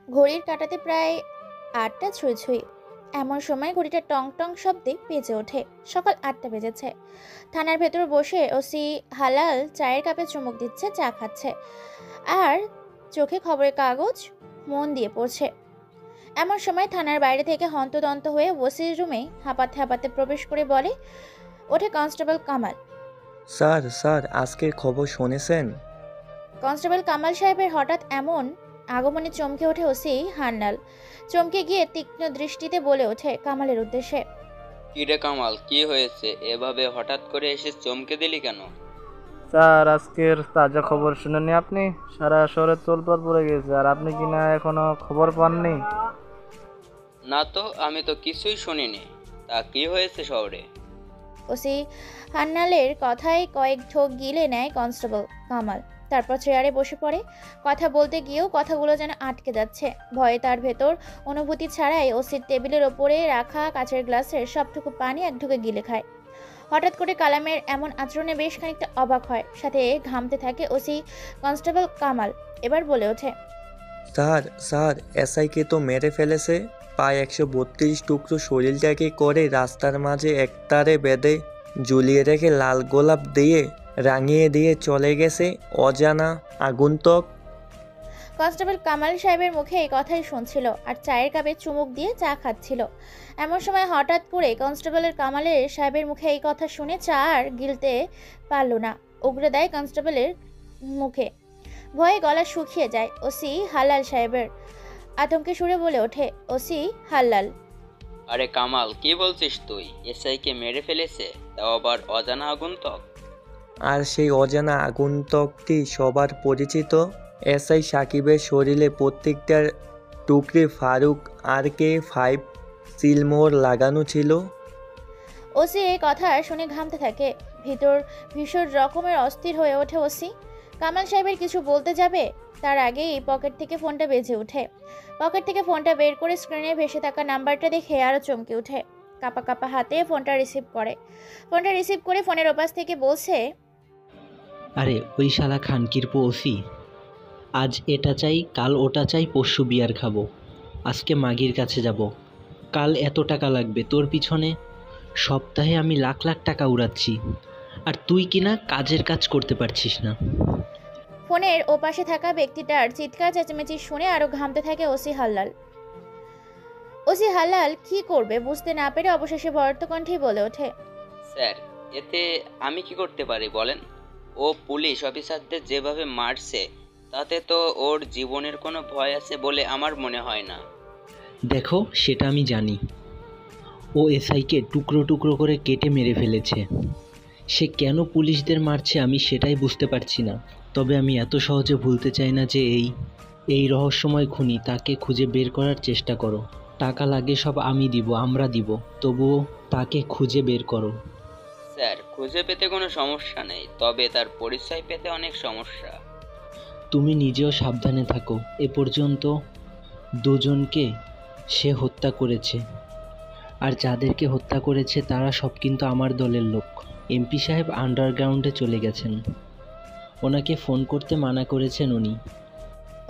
ঘড়ির কাঁটাতে প্রায় ৮টা ছুঁই ছুঁই। এমন সময় ঘড়িটা টং টং শব্দে বেজে ওঠে। সকাল ৮টা বেজেছে। থানার ভেতর বসে ওসি হালাল চায়ের কাপে চুমুক দিচ্ছে, চা খাচ্ছে, আর চোখে খবরের কাগজ মন দিয়ে পড়ছে। এমন সময় থানার বাইরে থেকে হন্তদন্ত হয়ে ওসির রুমে হাঁপাতে হাঁপাতে প্রবেশ করে বলে ওঠে কনস্টেবল কামাল। স্যার স্যার আজকের খবর শুনেছেন? কনস্টেবল কামাল সাহেবের হঠাৎ এমন আগমনে চমকে ওঠে ওসি হান্নাল। চমকে গিয়ে তীক্ষ্ণ দৃষ্টিতে বলে ওঠে কামালের উদ্দেশ্যে, কিরে কামাল, কি হয়েছে? এভাবে হঠাৎ করে এসে চমকে দিলি কেন? স্যার, আজকের তাজা খবর শুনেননি আপনি? সারা শহরে তোলপাড় পড়ে গেছে, আর আপনি কি না এখনো খবর পাননি? না তো, আমি তো কিছুই শুনিনি। তা কি হয়েছে শহরে? ওসি হান্নালের কথায় কয়েক ঢোক গিলে নেয় কনস্টেবল কামাল। তারপর চেয়ারে বসে পড়ে। কথা বলতে গিয়েও কথাগুলো যেন আটকে যাচ্ছে। ভয়ে তার ভেতর অনুভূতি ছাড়াই ওসির টেবিলের ওপরে রাখা কাচের গ্লাসের সবটুকু পানি এক ঢুকে গিলে খায়। হঠাৎ করে কালামের এমন আচরণে বেশ খানিকটা অবাক হয়, সাথে ঘামতে থাকে ওসি কনস্টেবল কামাল। এবার বলে ওঠে, স্যার স্যার এসআইকে তো মেরে ফেলেছে। প্রায় ১৩২ টুকরো শরীরটাকে করে রাস্তার মাঝে একতারে বেঁধে ঝুলিয়ে রেখে লাল গোলাপ দিয়ে রাঙিয়ে দিয়ে চলে গেছে অজানা আগন্তুক। কনস্টেবল কামাল সাহেবের মুখে এই কথাই শুনছিল আর চায়ের কাপে চুমুক দিয়ে চা খাচ্ছিল। এমন সময় হঠাৎ করে কনস্টেবলের কামালের সাহেবের মুখে এই কথা শুনে চা আর গিলতে পারল না, উগরে দেয় কনস্টেবলের মুখে। ভয়ে গলা শুকিয়ে যায় ওসি হালাল সাহেবের। আতঙ্কে সুরে বলে ওঠে ওসি হাল্লাল, আরে কামাল, কি বলছিস তুই? এসআইকে মেরে ফেলেছে, তাও আবার অজানা আগন্তুক? আর সেই অজানা আগন্তুকটি সবার পরিচিত এসআই সাকিবের শরীরে প্রত্যেকটার টুকরে ফারুক RK-5 সিলমোহর লাগানো ছিল। ওসি এই কথা শুনে ঘামতে থাকে। ভিতর ভীষণ রকমের অস্থির হয়ে ওঠে ওসি। কামাল সাহেবের কিছু বলতে যাবে, তার আগেই পকেট থেকে ফোনটা বেজে ওঠে। পকেট থেকে ফোনটা বের করে স্ক্রিনে ভেসে থাকা নাম্বারটা দেখে আরও চমকে ওঠে। কাপা কাপা হাতে ফোনটা রিসিভ করে। ফোনটা রিসিভ করে ফোনের ওপাশ থেকে বলছে, আরে ওই শালা খানকির পো ওসি, আজ এটা চাই, কাল ওটা চাই, পরশু বিয়ার খাবো, আজকে মাগির কাছে যাব, কাল এত টাকা লাগবে তোর পিছনে, সপ্তাহে আমি লাখ লাখ টাকা উড়াচ্ছি, আর তুই কিনা কাজের কাজ করতে পারছিস না। ফোনের ওপাশে থাকা ব্যক্তিটার চিৎকার চেঁচামেচি শুনে আরো ঘামতে থাকে ওসি হাল্লাল। ওসি হাল্লাল কি করবে বুঝতে না পেরে অবশেষে ভরত কণ্ঠেই বলে ওঠে, স্যার, এতে আমি কি করতে পারি বলেন? ও পুলিশ অফিসারদের যেভাবে মারছে, তাতে তো ওর জীবনের কোনো ভয় আছে বলে আমার মনে হয় না। দেখো, সেটা আমি জানি, ও এসআইকে টুকরো টুকরো করে কেটে মেরে ফেলেছে। সে কেন পুলিশদের মারছে আমি সেটাই বুঝতে পারছি না। তবে আমি এত সহজে ভুলতে চাই না যে এই রহস্যময় খুনি, তাকে খুঁজে বের করার চেষ্টা করো। টাকা লাগে সব আমি দিব, আমরা দিব, তবুও তাকে খুঁজে বের করো। স্যার, খুঁজে পেতে কোনো সমস্যা নেই, তবে তার পরিচয় পেতে অনেক সমস্যা। তুমি নিজেও সাবধানে থাকো। এ পর্যন্ত দুজনকে সে হত্যা করেছে, আর যাদেরকে হত্যা করেছে তারা সব কিন্তু আমার দলের লোক। এমপি সাহেব আন্ডারগ্রাউন্ডে চলে গেছেন, ওনাকে ফোন করতে মানা করেছেন উনি।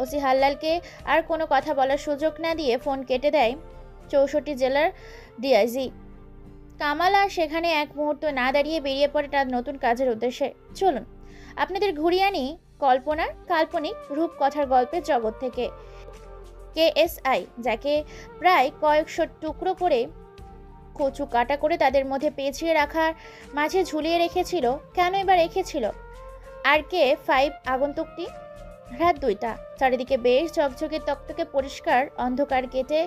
ওসি হাল্লালকে আর কোনো কথা বলার সুযোগ না দিয়ে ফোন কেটে দেয় 64 জেলার ডিআইজি কামাল। আর সেখানে এক মুহূর্ত না দাঁড়িয়ে বেরিয়ে পড়ে তার নতুন কাজের উদ্দেশ্যে। চলুন আপনাদের ঘুরিয়ে আনি কল্পনার কাল্পনিক রূপকথার গল্পের জগৎ থেকে। KSI, যাকে প্রায় কয়েকশো টুকরো করে কচু কাটা করে তাদের মধ্যে পেঁচিয়ে রাখার মাঝে ঝুলিয়ে রেখেছিল, কেন এবার রেখেছিল? RK-5 আগন্তুকটি। রাত 2টা, চারিদিকে বেশ ঝকঝকে তকতকে পরিষ্কার অন্ধকার কেটে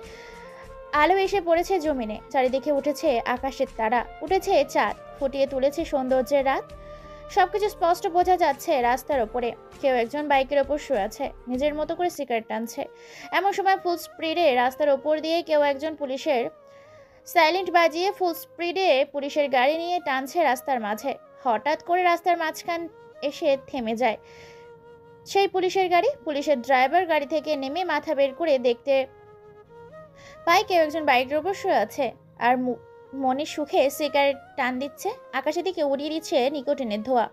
আলো এসে পড়েছে জমিনে। চারিদিকে উঠেছে আকাশের তারা, উঠেছে চাঁদ, ফুটিয়ে তুলেছে সৌন্দর্যের রাত। সবকিছু স্পষ্ট বোঝা যাচ্ছে। রাস্তার ওপরে কেউ একজন বাইকের ওপর শুয়ে আছে, নিজের মতো করে সিগারেট টানছে। এমন সময় ফুল স্পিডে রাস্তার ওপর দিয়ে কেউ একজন পুলিশের সাইলেন্ট বাজিয়ে ফুল স্পিডে পুলিশের গাড়ি নিয়ে টানছে রাস্তার মাঝে। হঠাৎ করে রাস্তার মাঝখান এসে থেমে যায় সেই পুলিশের গাড়ি। পুলিশের ড্রাইভার গাড়ি থেকে নেমে মাথা বের করে দেখতে পায় কেউ একজন বাইকের উপর শুয়ে আছে আর মনে সুখে সিগারেট টান দিচ্ছে। আকাশের দিকে উড়িয়ে দিচ্ছে নিকোটিনের ধোঁয়া।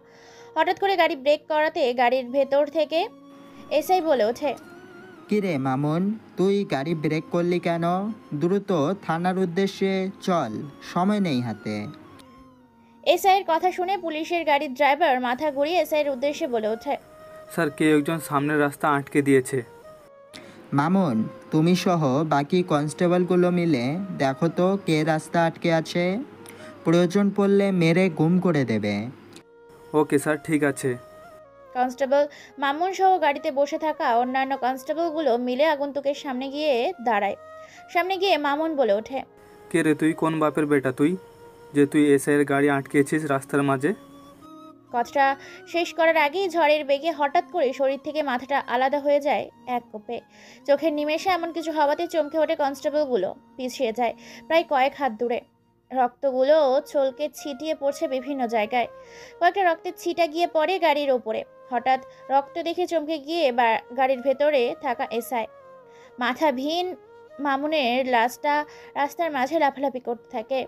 হঠাৎ করে গাড়ি ব্রেক করাতে গাড়ির ভেতর থেকে এসআই বলে ওঠে, কিরে মামুন, তুই গাড়ি ব্রেক করলি কেন? দ্রুত থানার উদ্দেশ্যে চল, সময় নেই হাতে। এসআইয়ের কথা শুনে পুলিশের গাড়ির ড্রাইভার মাথা ঘুরিয়ে এসআইয়ের উদ্দেশ্যে বলে ওঠে, স্যার, কে একজন সামনের রাস্তা আটকে দিয়েছে। মামুন, তুমি সহ বাকি কনস্টেবলগুলো মিলে দেখো তো কে রাস্তা আটকে আছে। প্রয়োজন পড়লে মেরে গুম করে দেবে। ওকে স্যার, ঠিক আছে। কনস্টেবল মামুন সহ গাড়িতে বসে থাকা অন্যান্য কনস্টেবলগুলো মিলে আগন্তুকের সামনে গিয়ে দাঁড়ায়। সামনে গিয়ে মামুন বলে ওঠে, কে রে তুই? কোন বাপের বেটা তুই, যে তুই এসআইয়ের গাড়ি আটকেছিস রাস্তার মাঝে? কথাটা শেষ করার আগেই ঝড়ের বেগে হঠাৎ করে শরীর থেকে মাথাটা আলাদা হয়ে যায় এক কোপে। চোখের নিমেষে এমন কিছু হওয়াতে চমকে ওঠে কনস্টেবলগুলো, পিছিয়ে যায় প্রায় কয়েক হাত দূরে। রক্তগুলো ছলকে ছিটিয়ে পড়ছে বিভিন্ন জায়গায়। কয়েকটা রক্তের ছিটা গিয়ে পড়ে গাড়ির ওপরে। হঠাৎ রক্ত দেখে চমকে গিয়ে গাড়ির ভেতরে থাকা এসআই মাথা ভিন মামুনের লাশটা রাস্তার মাঝে লাফালাফি করতে থাকে।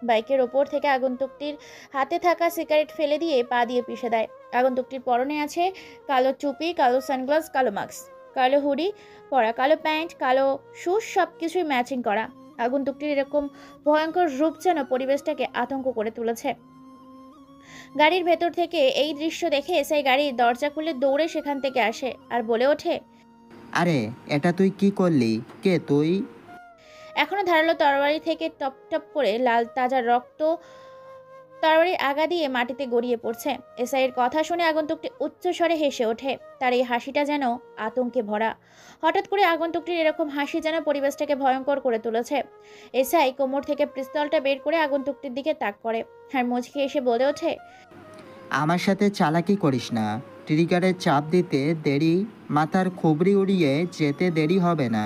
বাইকের ওপর থেকে আগন্তুকটির হাতে থাকা সিগারেট ফেলে দিয়ে পা দিয়ে পিষে দেয়। আগন্তুকটির পরনে আছে কালো টুপি, কালো সানগ্লাস, কালো মাস্ক, কালো হুডি পরা, কালো প্যান্ট, কালো শুজ, সব কিছুই ম্যাচিং করা। আগন্তুকটির এরকম ভয়ঙ্কর রূপ যেন পরিবেশটাকে আতঙ্ক করে তুলেছে। গাড়ির ভেতর থেকে এই দৃশ্য দেখে এসআই গাড়ির দরজা খুলে দৌড়ে সেখান থেকে আসে আর বলে ওঠে, আরে এটা তুই কি করলি? কে তুই? এখনো ধারালো তরবারি থেকে টপ টপ করে লাল তাজা রক্ত তরবারির আগা দিয়ে মাটিতে গড়িয়ে পড়ছে। এসআইয়ের কথা শুনে আগন্তুকটি উচ্চস্বরে হেসে ওঠে। তার এই হাসিটা যেন আতঙ্কে ভরা। হঠাৎ করে আগন্তুকটির এরকম হাসি যেন পরিবেশটাকে ভয়ঙ্কর করে তুলেছে। এসআই কোমর থেকে পিস্তলটা বের করে আগন্তুকটির দিকে তাক করে আর মুচকি এসে বলে ওঠে, আমার সাথে চালাকি করিস না। ট্রিগারে চাপ দিতে দেরি, মাথার খুবরি উড়িয়ে যেতে দেরি হবে না।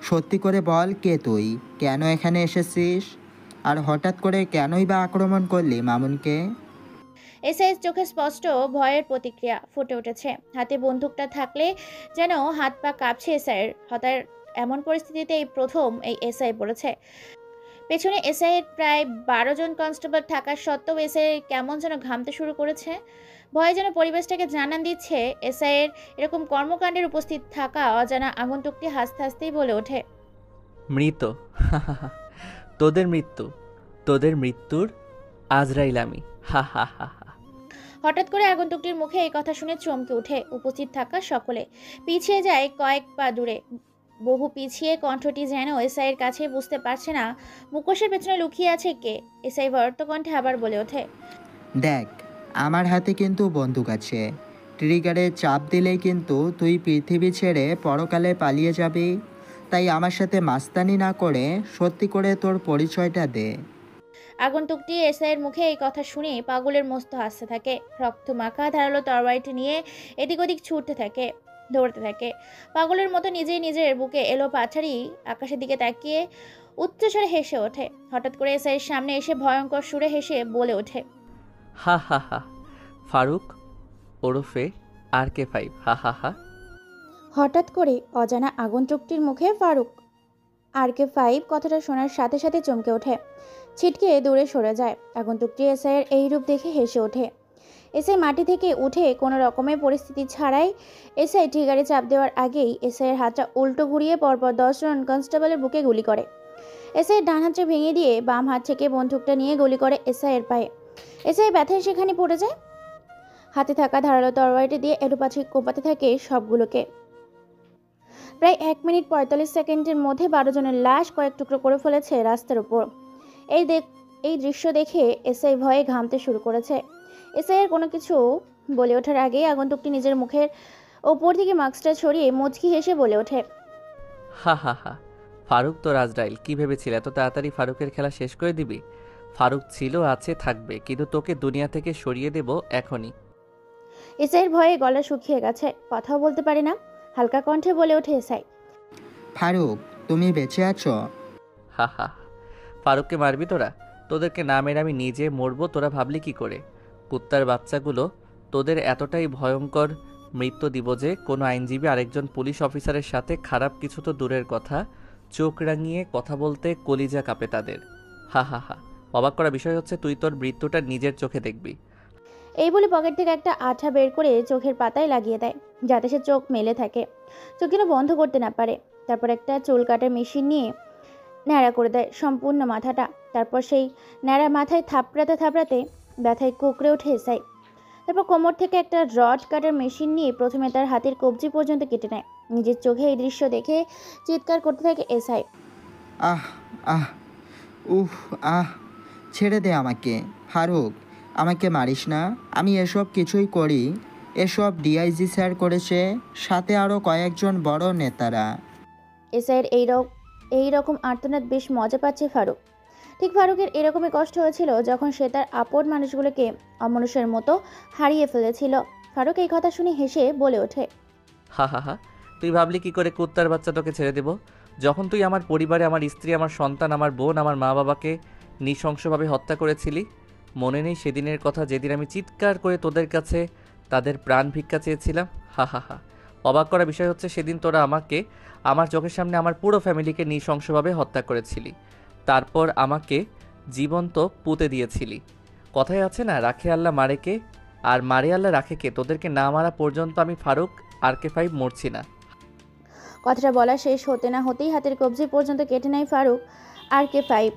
সত্যি করে বল, কে তুই? কেন এখানে এসেছিস? আর হঠাৎ করে কেনই বা আক্রমণ করলি মামুনকে? এসআইয়ের চোখে স্পষ্ট ভয়ের প্রতিক্রিয়া ফুটে উঠেছে। হাতে বন্দুকটা থাকলে যেন হাত পা কাঁপছে এসআইয়ের। হঠাৎ এমন পরিস্থিতিতে এই প্রথম এই এসআই পড়েছে। পেছনে এসআইয়ের প্রায় 12 জন কনস্টেবল থাকা সত্ত্বেও এসআই কেমন যেন ঘামতে শুরু করেছে। ভয় যেন পরিবেশটাকে জানান দিচ্ছে এসআইয়ের এরকম কর্মকাণ্ডের উপস্থিত থাকা অজানা আগন্তুকটি হাসতে হাসতেই বলে ওঠে, মৃত তোদের মৃত্যুর আজরাইল আমি, হা হা হা হা। হঠাৎ করে আগন্তুকটির মুখে এই কথা শুনে চমকে ওঠে উপস্থিত থাকা সকলে। পিছিয়ে যায় কয়েক পা দূরে। বহু পিছিয়ে কণ্ঠটি যেন এসআইয়ের কাছে বুঝতে পারছে না মুখোশের পেছনে লুকিয়ে আছে কে। এসআই ভয়ত কণ্ঠে আবার বলে ওঠে, দেখ, আমার হাতে কিন্তু বন্দুক আছে। ট্রিগারে চাপ দিলেই কিন্তু তুই পৃথিবী ছেড়ে পরকালে পালিয়ে যাবি। তাই আমার সাথে মাস্তানি না করে সত্যি করে তোর পরিচয়টা দে। আগন্তুকটি এসআইয়ের মুখে এই কথা শুনে পাগলের মস্ত হাসতে থাকে। রক্ত মাখা ধারালো তরবারিটি নিয়ে এদিক ওদিক ছুটতে থাকে, দৌড়তে থাকে। পাগলের মতো নিজেই নিজের বুকে এলো পাছাড়ি আকাশের দিকে তাকিয়ে উচ্চস্বরে হেসে ওঠে। হঠাৎ করে এসআইয়ের সামনে এসে ভয়ঙ্কর সুরে হেসে বলে ওঠে, হা হা হা, ফারুক ওরফে RK5, হা হা হা। হঠাৎ করে অজানা আগন্তুকটির মুখে ফারুক RK5 কথাটা শোনার সাথে সাথে চমকে ওঠে, ছিটকে দূরে সরে যায়। আগন্তুকটি এসআইয়ের এই রূপ দেখে হেসে ওঠে। এসআই মাটি থেকে উঠে কোনো রকমের পরিস্থিতি ছাড়াই এসআই ট্রিগারে চাপ দেওয়ার আগেই এসআইয়ের হাতটা উল্টো ঘুরিয়ে পরপর 10 জন কনস্টেবলের বুকে গুলি করে। এসআইয়ের ডান হাতটা ভেঙে দিয়ে বাম হাত থেকে বন্দুকটা নিয়ে গুলি করে এসআইয়ের পায়ে। এসআই ব্যথায় সেখানে পড়ে যায়। হাতে থাকা ধারালো তরবারিটি দিয়ে এলোপাছি কোপাতে থাকে সবগুলোকে। প্রায় 1 মিনিট 45 সেকেন্ডের মধ্যে 12 জনের লাশ কয়েক টুকরো করে ফেলেছে রাস্তার উপর। এই দৃশ্য দেখে এসআই ভয়ে ঘামতে শুরু করেছে। এসআইয়ের কোনো কিছু বলে ওঠার আগেই আগন্তুকটি নিজের মুখের ওপর থেকে মাস্কটা ছড়িয়ে মুচকি হেসে বলে ওঠে, হা হা হা। ফারুক তো রাজরাইল, কি ভেবেছিল এত তাড়াতাড়ি ফারুকের খেলা শেষ করে দিবি? ফারুক ছিল, আছে, থাকবে, কিন্তু তোকে দুনিয়া থেকে সরিয়ে দেব এখনই। এসআইয়ের ভয়ে গলা শুকিয়ে গেছে, কথাও বলতে পারে না। হালকা কণ্ঠে বলে ওঠে এসআই, ফারুক, তুমি বেঁচে আছো? হা হা। ফারুককে মারবি তোরা? তোদেরকে না মেরে আমি নিজে মরবো, তোরা ভাবলি কি করে? কুত্তার বাচ্চাগুলো, তোদের এতটাই ভয়ঙ্কর মৃত্যু দিব যে কোনো আইনজীবী আরেকজন পুলিশ অফিসারের সাথে খারাপ কিছু তো দূরের কথা, চোখ রাঙিয়ে কথা বলতে কলিজা কাঁপে তাদের। হা হা হা। অবাক করা বিষয় হচ্ছে তুই তোর মৃত্যুটা নিজের চোখে দেখবি। এই বলে পকেট থেকে একটা আঠা বের করে চোখের পাতায় লাগিয়ে দেয়, যাতে সে চোখ মেলে থাকে, চোখ যেন বন্ধ করতে না পারে। তারপর একটা চুল কাটার মেশিন নিয়ে ন্যাড়া করে দেয় সম্পূর্ণ মাথাটা। তারপর সেই ন্যাড়া মাথায় থাপড়াতে থাপড়াতে ব্যথায় কুঁকড়ে ওঠে এসআই। তারপর কোমর থেকে একটা রড কাটার মেশিন নিয়ে প্রথমে তার হাতের কবজি পর্যন্ত কেটে নেয়। নিজের চোখে এই দৃশ্য দেখে চিৎকার করতে থাকে এসআই। আহ আহ উফ আহ ছেড়ে দে আমাকে ফারুক, আমাকে মারিস না। আমি এসব কিছুই করি, এসব ডিআইজি স্যার করেছে, সাথে আরও কয়েকজন বড় নেতারা। এসআইয়ের এই রকম আর্তনাদ বেশ মজা পাচ্ছে ফারুক। ঠিক ফারুকের এরকমই কষ্ট হয়েছিল যখন সে তার আপন মানুষগুলোকে অমানুষের মতো হারিয়ে ফেলেছিল। ফারুক এই কথা শুনে হেসে বলে ওঠে, হা হা হা, তুই ভাবলি কি করে কুত্তার বাচ্চা তোকে ছেড়ে দেব? যখন তুই আমার পরিবারে, আমার স্ত্রী, আমার সন্তান, আমার বোন, আমার মা বাবাকে নৃশংসভাবে হত্যা করেছিলি? মনে নেই সেদিনের কথা, যেদিন আমি চিৎকার করে তোদের কাছে তাদের প্রাণ ভিক্ষা চেয়েছিলাম? হা হা হা। অবাক করা বিষয় হচ্ছে, সেদিন তোরা আমাকে, আমার চোখের সামনে আমার পুরো ফ্যামিলিকে নৃশংসভাবে হত্যা করেছিলি। তারপর আমাকে জীবন্ত পুঁতে দিয়েছিলি। কথায় আছে না, রাখে আল্লাহ মারেকে, আর মারে আল্লাহ রাখেকে। তোদেরকে না মারা পর্যন্ত আমি ফারুক RK-5 মরছি না। কথাটা বলা শেষ হতে না হতেই হাতের কবজি পর্যন্ত কেটে নেয় ফারুক RK-5।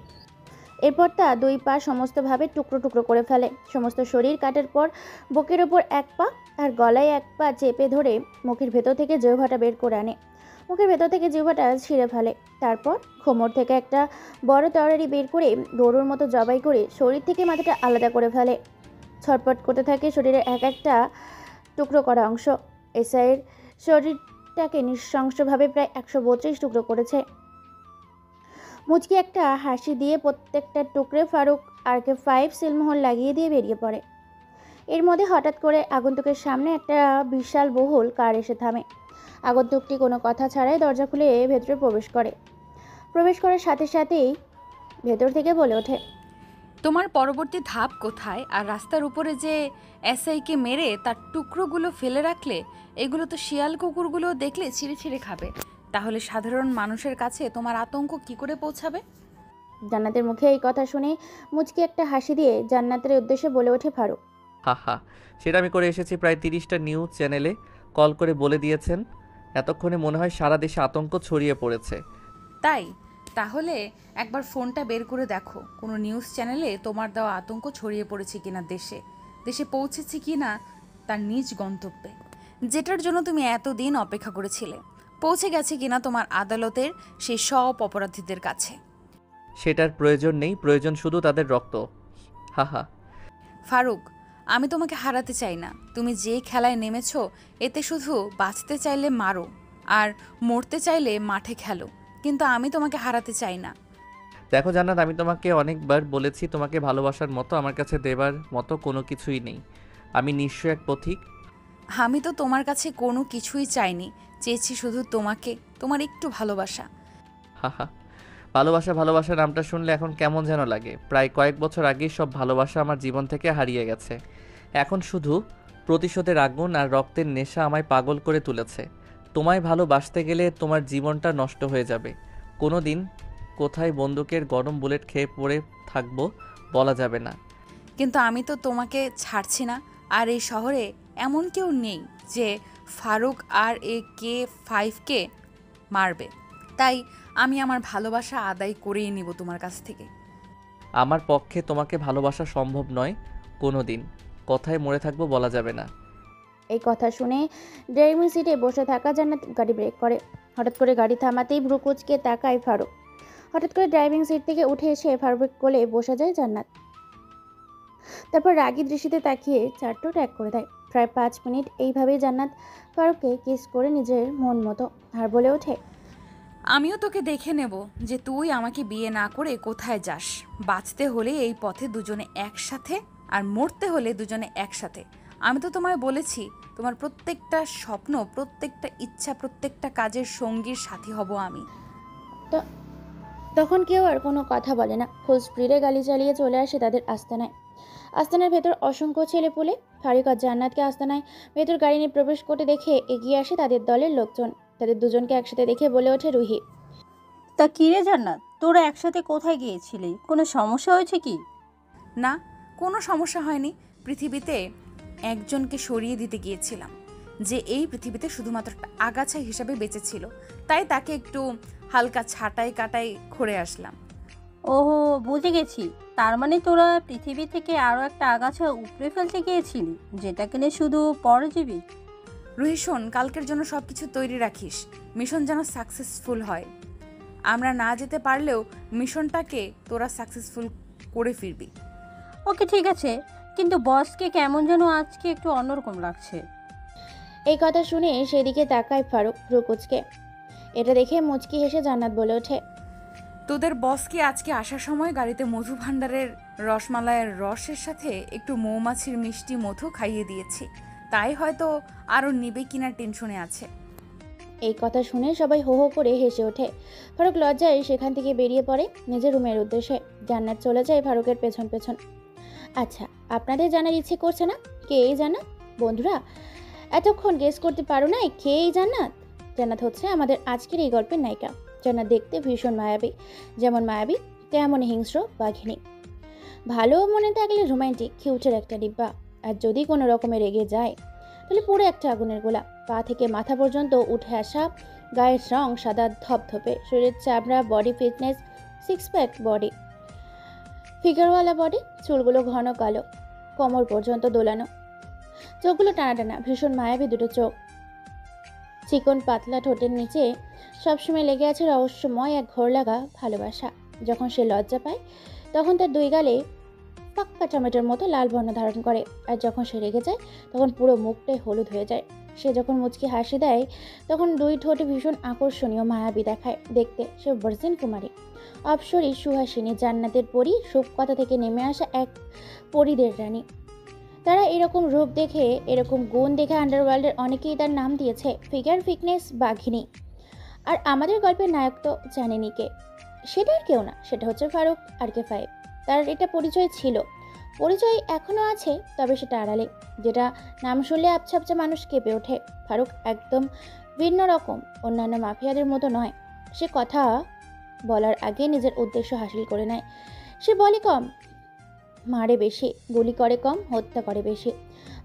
এরপর তা দুই পা সমস্তভাবে টুকরো টুকরো করে ফেলে। সমস্ত শরীর কাটার পর বুকের ওপর এক পা আর গলায় এক পা চেপে ধরে মুখের ভেতর থেকে জিহ্বাটা বের করে আনে। মুখের ভেতর থেকে জিহ্বাটা ছিঁড়ে ফেলে। তারপর কোমর থেকে একটা বড় তরবারি বের করে গরুর মতো জবাই করে শরীর থেকে মাথাটা আলাদা করে ফেলে। ছটপট করতে থাকে শরীরের এক একটা টুকরো করা অংশ। এসআইয়ের শরীরটাকে নৃশংসভাবে প্রায় 132 টুকরো করেছে। মুচকি একটা হাসি দিয়ে প্রত্যেকটা টুকরে ফারুক RK-5 সিলমোহর লাগিয়ে দিয়ে বেরিয়ে পড়ে। এর মধ্যে হঠাৎ করে আগন্তুকের সামনে একটা বিশাল বহুল কার এসে থামে। আগন্তুকটি কোনো কথা ছাড়াই দরজা খুলে ভেতরে প্রবেশ করার সাথে সাথেই ভেতর থেকে বলে ওঠে, তোমার পরবর্তী ধাপ কোথায়? আর রাস্তার উপরে যে এসআইকে মেরে তার টুকরোগুলো ফেলে রাখলে, এগুলো তো শিয়াল কুকুরগুলো দেখলে ছিঁড়ে ছিঁড়ে খাবে। তাহলে সাধারণ মানুষের কাছে তোমার আতঙ্ক কি করে পৌঁছাবে? জান্নাতের মুখে এই কথা শুনে মুচকি একটা হাসি দিয়ে জান্নাতের উদ্দেশ্যে বলে ওঠে ফারুক, হা হা, সেটা আমি করে এসেছি। প্রায় 30টা নিউজ চ্যানেলে কল করে বলে দিয়েছেন। এতক্ষণে মনে হয় সারা দেশে আতঙ্ক ছড়িয়ে পড়েছে। তাই তাহলে একবার ফোনটা বের করে দেখো, কোনো নিউজ চ্যানেলে তোমার দেওয়া আতঙ্ক ছড়িয়ে পড়েছে কিনা, দেশে পৌঁছেছে কিনা তার নিজ গন্তব্যে, যেটার জন্য তুমি এতদিন অপেক্ষা করেছিলে, পৌঁছে গেছে কিনা তোমার আদালতের সেই সব অপরাধীদের কাছে। সেটার প্রয়োজন নেই, প্রয়োজন শুধু তাদের রক্ত। হা হা। ফারুক, আমি তোমাকে হারাতে চাই না। তুমি যে খেলায় নেমেছো, এতে শুধু বাঁচতে চাইলে মারো আর মরতে চাইলে মাঠে খেলো, কিন্তু আমি তোমাকে হারাতে চাই না। দেখো জান্নাত, আমি তোমাকে অনেকবার বলেছি, তোমাকে ভালোবাসার মতো আমার কাছে দেবার মতো কোনো কিছুই নেই। আমি নিঃস্ব এক পথিক। আমি তো তোমার কাছে কোনো কিছুই চাইনি, চেয়েছি শুধু তোমাকে, তোমার একটু ভালোবাসা। হা হা। ভালোবাসা নামটা শুনলে এখন কেমন যেন লাগে। প্রায় কয়েক বছর আগেই সব ভালোবাসা আমার জীবন থেকে হারিয়ে গেছে। এখন শুধু প্রতিশোধের আগুন আর রক্তের নেশা আমায় পাগল করে তুলেছে। তোমায় ভালোবাসতে গেলে তোমার জীবনটা নষ্ট হয়ে যাবে। কোনো দিন কোথায় বন্দুকের গরম বুলেট খেয়ে পড়ে থাকবো বলা যাবে না। কিন্তু আমি তো তোমাকে ছাড়ছি না, আর এই শহরে এমন কেউ নেই যে ফারুক RK-5কে মারবে। তাই আমি আমার ভালোবাসা আদায় করেই নিব তোমার কাছ থেকে। আমার পক্ষে তোমাকে ভালোবাসা সম্ভব নয় কোনো দিন। কথায় মরে থাকবো বলা যাবে না। এই কথা শুনে ড্রাইভিং সিটে বসে থাকা জান্নাত গাড়ি ব্রেক করে। হঠাৎ করে গাড়ি থামাতেই ভ্রু কুঁচকে তাকায় ফারুক। হঠাৎ করে ড্রাইভিং সিট থেকে উঠে এসে ফারুকের কোলে বসে যায় জান্নাত। তারপর রাগী দৃষ্টিতে তাকিয়ে চারটো ট্যাগ করে দেয়। প্রায় 5 মিনিট এইভাবেই জান্নাত ফারুককে কিস করে নিজের মন মতো আর বলে ওঠে, আমিও তোকে দেখে নেব যে তুই আমাকে বিয়ে না করে কোথায় যাস। বাঁচতে হলে এই পথে দুজনে একসাথে, আর মরতে হলে দুজনে একসাথে। আমি তো তোমায় বলেছি, তোমার প্রত্যেকটা স্বপ্ন, প্রত্যেকটা ইচ্ছা, প্রত্যেকটা কাজের সঙ্গীর সাথী হব আমি। তখন কেউ আর কোনো কথা বলে না। ফুল স্পিডে গাড়ি চালিয়ে চলে আসে তাদের আস্তানায়। আস্তানার ভেতর অসংখ্য ছেলেপুলে। ফারুক আর জান্নাতকে আস্তানায় ভেতর গাড়ি নিয়ে প্রবেশ করতে দেখে এগিয়ে আসে তাদের দলের লোকজন। তাদের দুজনকে একসাথে দেখে বলে ওঠে রুহি, তা কিরে জান্নাত, তোরা একসাথে কোথায় গিয়েছিলি? কোনো সমস্যা হয়েছে কি? না, কোনো সমস্যা হয়নি। পৃথিবীতে একজনকে সরিয়ে দিতে গিয়েছিলাম, যে এই পৃথিবীতে শুধুমাত্র একটা আগাছা হিসাবে বেঁচে ছিল, তাই তাকে একটু হালকা ছাটাই কাটাই করে আসলাম। ওহো, বুঝে গেছি। তার মানে তোরা পৃথিবী থেকে আরও একটা আগাছা উপড়ে ফেলতে গিয়েছিলি, যেটা কিনে শুধু পরজীবী। রুহি শোন, কালকের জন্য সব কিছু তৈরি রাখিস, মিশন যেন সাকসেসফুল হয়। আমরা না যেতে পারলেও মিশনটাকে তোরা সাকসেসফুল করে ফিরবি। ওকে, ঠিক আছে, কিন্তু বসকে কেমন যেন আজকে একটু অন্যরকম লাগছে। এই কথা শুনে সেদিকে তাকায় ফারুক ভ্রুকুচকে। এটা দেখে মুচকি হেসে জান্নাত বলে ওঠে, তোদের বসকে আজকে আসার সময় গাড়িতে মধু ভাণ্ডারের রসমালাইয়ের রসের সাথে একটু মৌমাছির মিষ্টি মধু খাইয়ে দিয়েছি, তাই হয়তো আরও নিবে কিনা টেনশনে আছে। এই কথা শুনে সবাই হো হো করে হেসে ওঠে। ফারুক লজ্জায় সেখান থেকে বেরিয়ে পড়ে নিজের রুমের উদ্দেশ্যে। জান্নাত চলে যায় ফারুকের পেছন পেছন। আচ্ছা, আপনাদের জানার ইচ্ছে করছে না কে এই জান্নাত? বন্ধুরা, এতক্ষণ গেস করতে পারো না কে এই জান্নাত? জান্নাত হচ্ছে আমাদের আজকের এই গল্পের নায়িকা। জান্নাত দেখতে ভীষণ মায়াবী, যেমন মায়াবী তেমনই হিংস্র বাঘিনী। ভালো মনে থাকলে রোমান্টিক কিউটের একটা ডিব্বা, আর যদি কোনো রকমে রেগে যায় তাহলে পুরো একটা আগুনের গোলা। পা থেকে মাথা পর্যন্ত উঠে আসা গায়ের রং সাদা ধপধপে, শরীরের চামড়া, body fitness, six pack body, ফিগারওয়ালা বডি, চুলগুলো ঘন কালো, কোমর পর্যন্ত দোলানো, চোখগুলো টানা টানা, ভীষণ মায়াবী দুটো চোখ। চিকন পাতলা ঠোঁটের নিচে সবসময় লেগে আছে রহস্যময় এক ঘোর লাগা ভালোবাসা। যখন সে লজ্জা পায় তখন তার দুই গালে পাক্কা টমেটোর মতো লাল বর্ণ ধারণ করে, আর যখন সে রেগে যায় তখন পুরো মুখটাই হলুদ হয়ে যায়। সে যখন মুচকি হাসি দেয় তখন দুই ঠোঁটে ভীষণ আকর্ষণীয় মায়াবী দেখায় দেখতে। সে ভার্জিন কুমারী, অপসরী, সুহাসিনী, জান্নাতের পরী, রূপকথা থেকে নেমে আসা এক পরীদের রানী। তারা এরকম রূপ দেখে, এরকম গুণ দেখে আন্ডারওয়ার্ল্ডের অনেকেই তার নাম দিয়েছে ফিগার ফিটনেস বাঘিনী। আর আমাদের গল্পের নায়ক তো জানেনই কে, সেটা আর কেউ না, সেটা হচ্ছে ফারুক RK5। তার এটা পরিচয় ছিল, পরিচয় এখনও আছে, তবে সেটা আড়ালে, যেটা নাম শুনলে আবছা আবছা মানুষ কেঁপে ওঠে। ফারুক একদম ভিন্ন রকম, অন্যান্য মাফিয়াদের মতো নয়। সে কথা বলার আগে নিজের উদ্দেশ্য হাসিল করে নেয়। সে বলে কম, মারে বেশি, গুলি করে কম, হত্যা করে বেশি।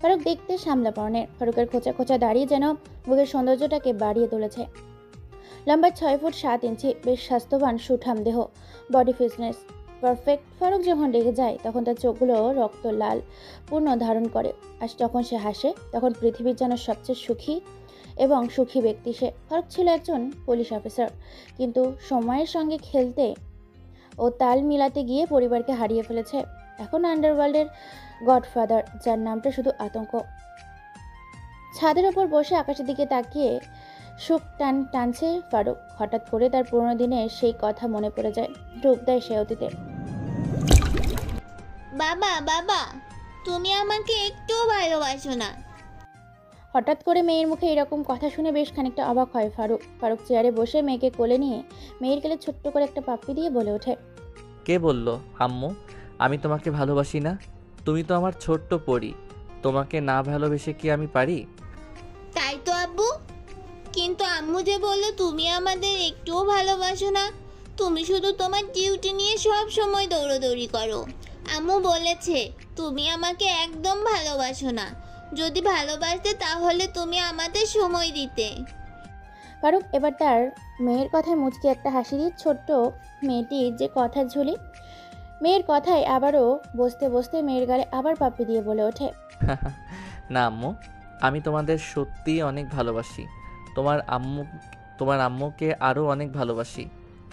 ফারুক দেখতে সামলা বর্ণের। ফারুকের খোঁচা খোঁচা দাড়ি যেন মুখের সৌন্দর্যটাকে বাড়িয়ে তুলেছে। লম্বা 6 ফুট 7 ইঞ্চি, বেশ স্বাস্থ্যবান, সুঠাম দেহ, বডি ফিটনেস পারফেক্ট। ফারুক যখন রেগে যায় তখন তার চোখগুলো রক্ত লাল পূর্ণ ধারণ করে, আর যখন সে হাসে তখন পৃথিবীর যেন সবচেয়ে সুখী এবং সুখী ব্যক্তি সে। ফারুক ছিল একজন পুলিশ অফিসার, কিন্তু সময়ের সঙ্গে খেলতে ও তাল মিলাতে গিয়ে পরিবারকে হারিয়ে ফেলেছে। এখন আন্ডারওয়ার্ল্ডের গডফাদার, যার নামটা শুধু আতঙ্ক। ছাদের ওপর বসে আকাশের দিকে তাকিয়ে সুখ টানছে ফারুক। হঠাৎ করে তার পুরোনো দিনের সেই কথা মনে পড়ে যায়, ডুব দেয় সে অতীতে। বাবা বাবা, তুমি আমাকে একটুও ভালোবাসো না। হঠাৎ করে মেয়ের মুখে এরকম কথা শুনে বেশ খানিকটা অবাক হয় ফারুক। ফারুক চেয়ারে বসে মেয়েকে কোলে নিয়ে মেয়ের গেলে ছোট্ট করে একটা পাপ্পি দিয়ে বলে ওঠে, কে বলল আম্মু আমি তোমাকে ভালোবাসি না? তুমি তো আমার ছোট্ট পরী, তোমাকে না ভালোবেসে কি আমি পারি? তাই তো আব্বু, কিন্তু আম্মু যে বললো তুমি আমাদের একটুও ভালোবাসো না, তুমি শুধু তোমার ডিউটি নিয়ে সব সময় দৌড়দৌড়ি করো। আম্মু বলেছে তুমি আমাকে একদম ভালোবাসো না, যদি ভালোবাসতে তাহলে তুমি আমাদের সময় দিতে। ফারুক এবার তার মেয়ের কথায় মুচকি একটা হাসি দিয়ে ছোট্ট মেয়েটির যে কথার ঝুলি, মেয়ের কথায় আবারও বসতে বসতে মেয়ের গালে আবার পাপ্পি দিয়ে বলে ওঠে, না আম্মু, আমি তোমাদের সত্যি অনেক ভালোবাসি। তোমার আম্মুকে আরও অনেক ভালোবাসি।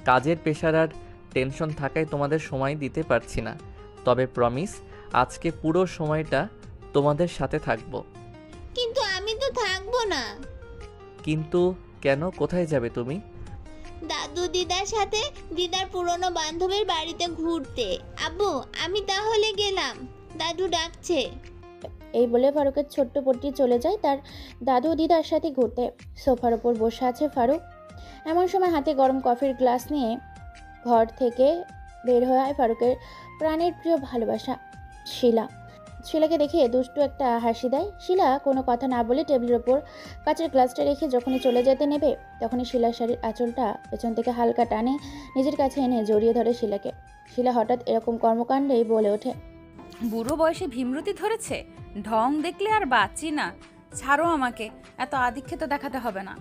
কাজের প্রেশার আর টেনশন থাকায় তোমাদের সময় দিতে পারছি না, তবে প্রমিস আজকে পুরো সময়টা তোমাদের সাথে থাকবো। কিন্তু আমি তো থাকবো না। কিন্তু কেন? কোথায় যাবে তুমি? দাদু দিদার সাথে, দিদার পুরনো বান্ধবীর বাড়িতে ঘুরতে। আব্বু আমি তাহলে গেলাম, দাদু ডাকছে। এই বলে ফারুকের ছোট্ট পট্টি চলে যায় তার দাদু দিদার সাথে ঘুরতে। সোফার ওপর বসে আছে ফারুক। এমন সময় হাতে গরম কফির গ্লাস নিয়ে ঘর থেকে বের হয় ফারুকের প্রাণের প্রিয় ভালোবাসা শিলা। শিলাকে দেখে দুষ্টু একটা হাসি দেয়। শিলা কোনো কথা না বলে টেবিলের ওপর কাচের গ্লাসটা রেখে যখনই চলে যেতে নেবে তখনই শিলার শাড়ির আঁচলটা পেছন থেকে হালকা টানে নিজের কাছে এনে জড়িয়ে ধরে শিলাকে। শিলা হঠাৎ এরকম কর্মকাণ্ডেই বলে ওঠে, বুড়ো বয়সে ভীমরতি ধরেছে, ঢং দেখলে আর বাঁচি না। ছাড়ো আমাকে, এত আধিক্যতা দেখাতে হবে না।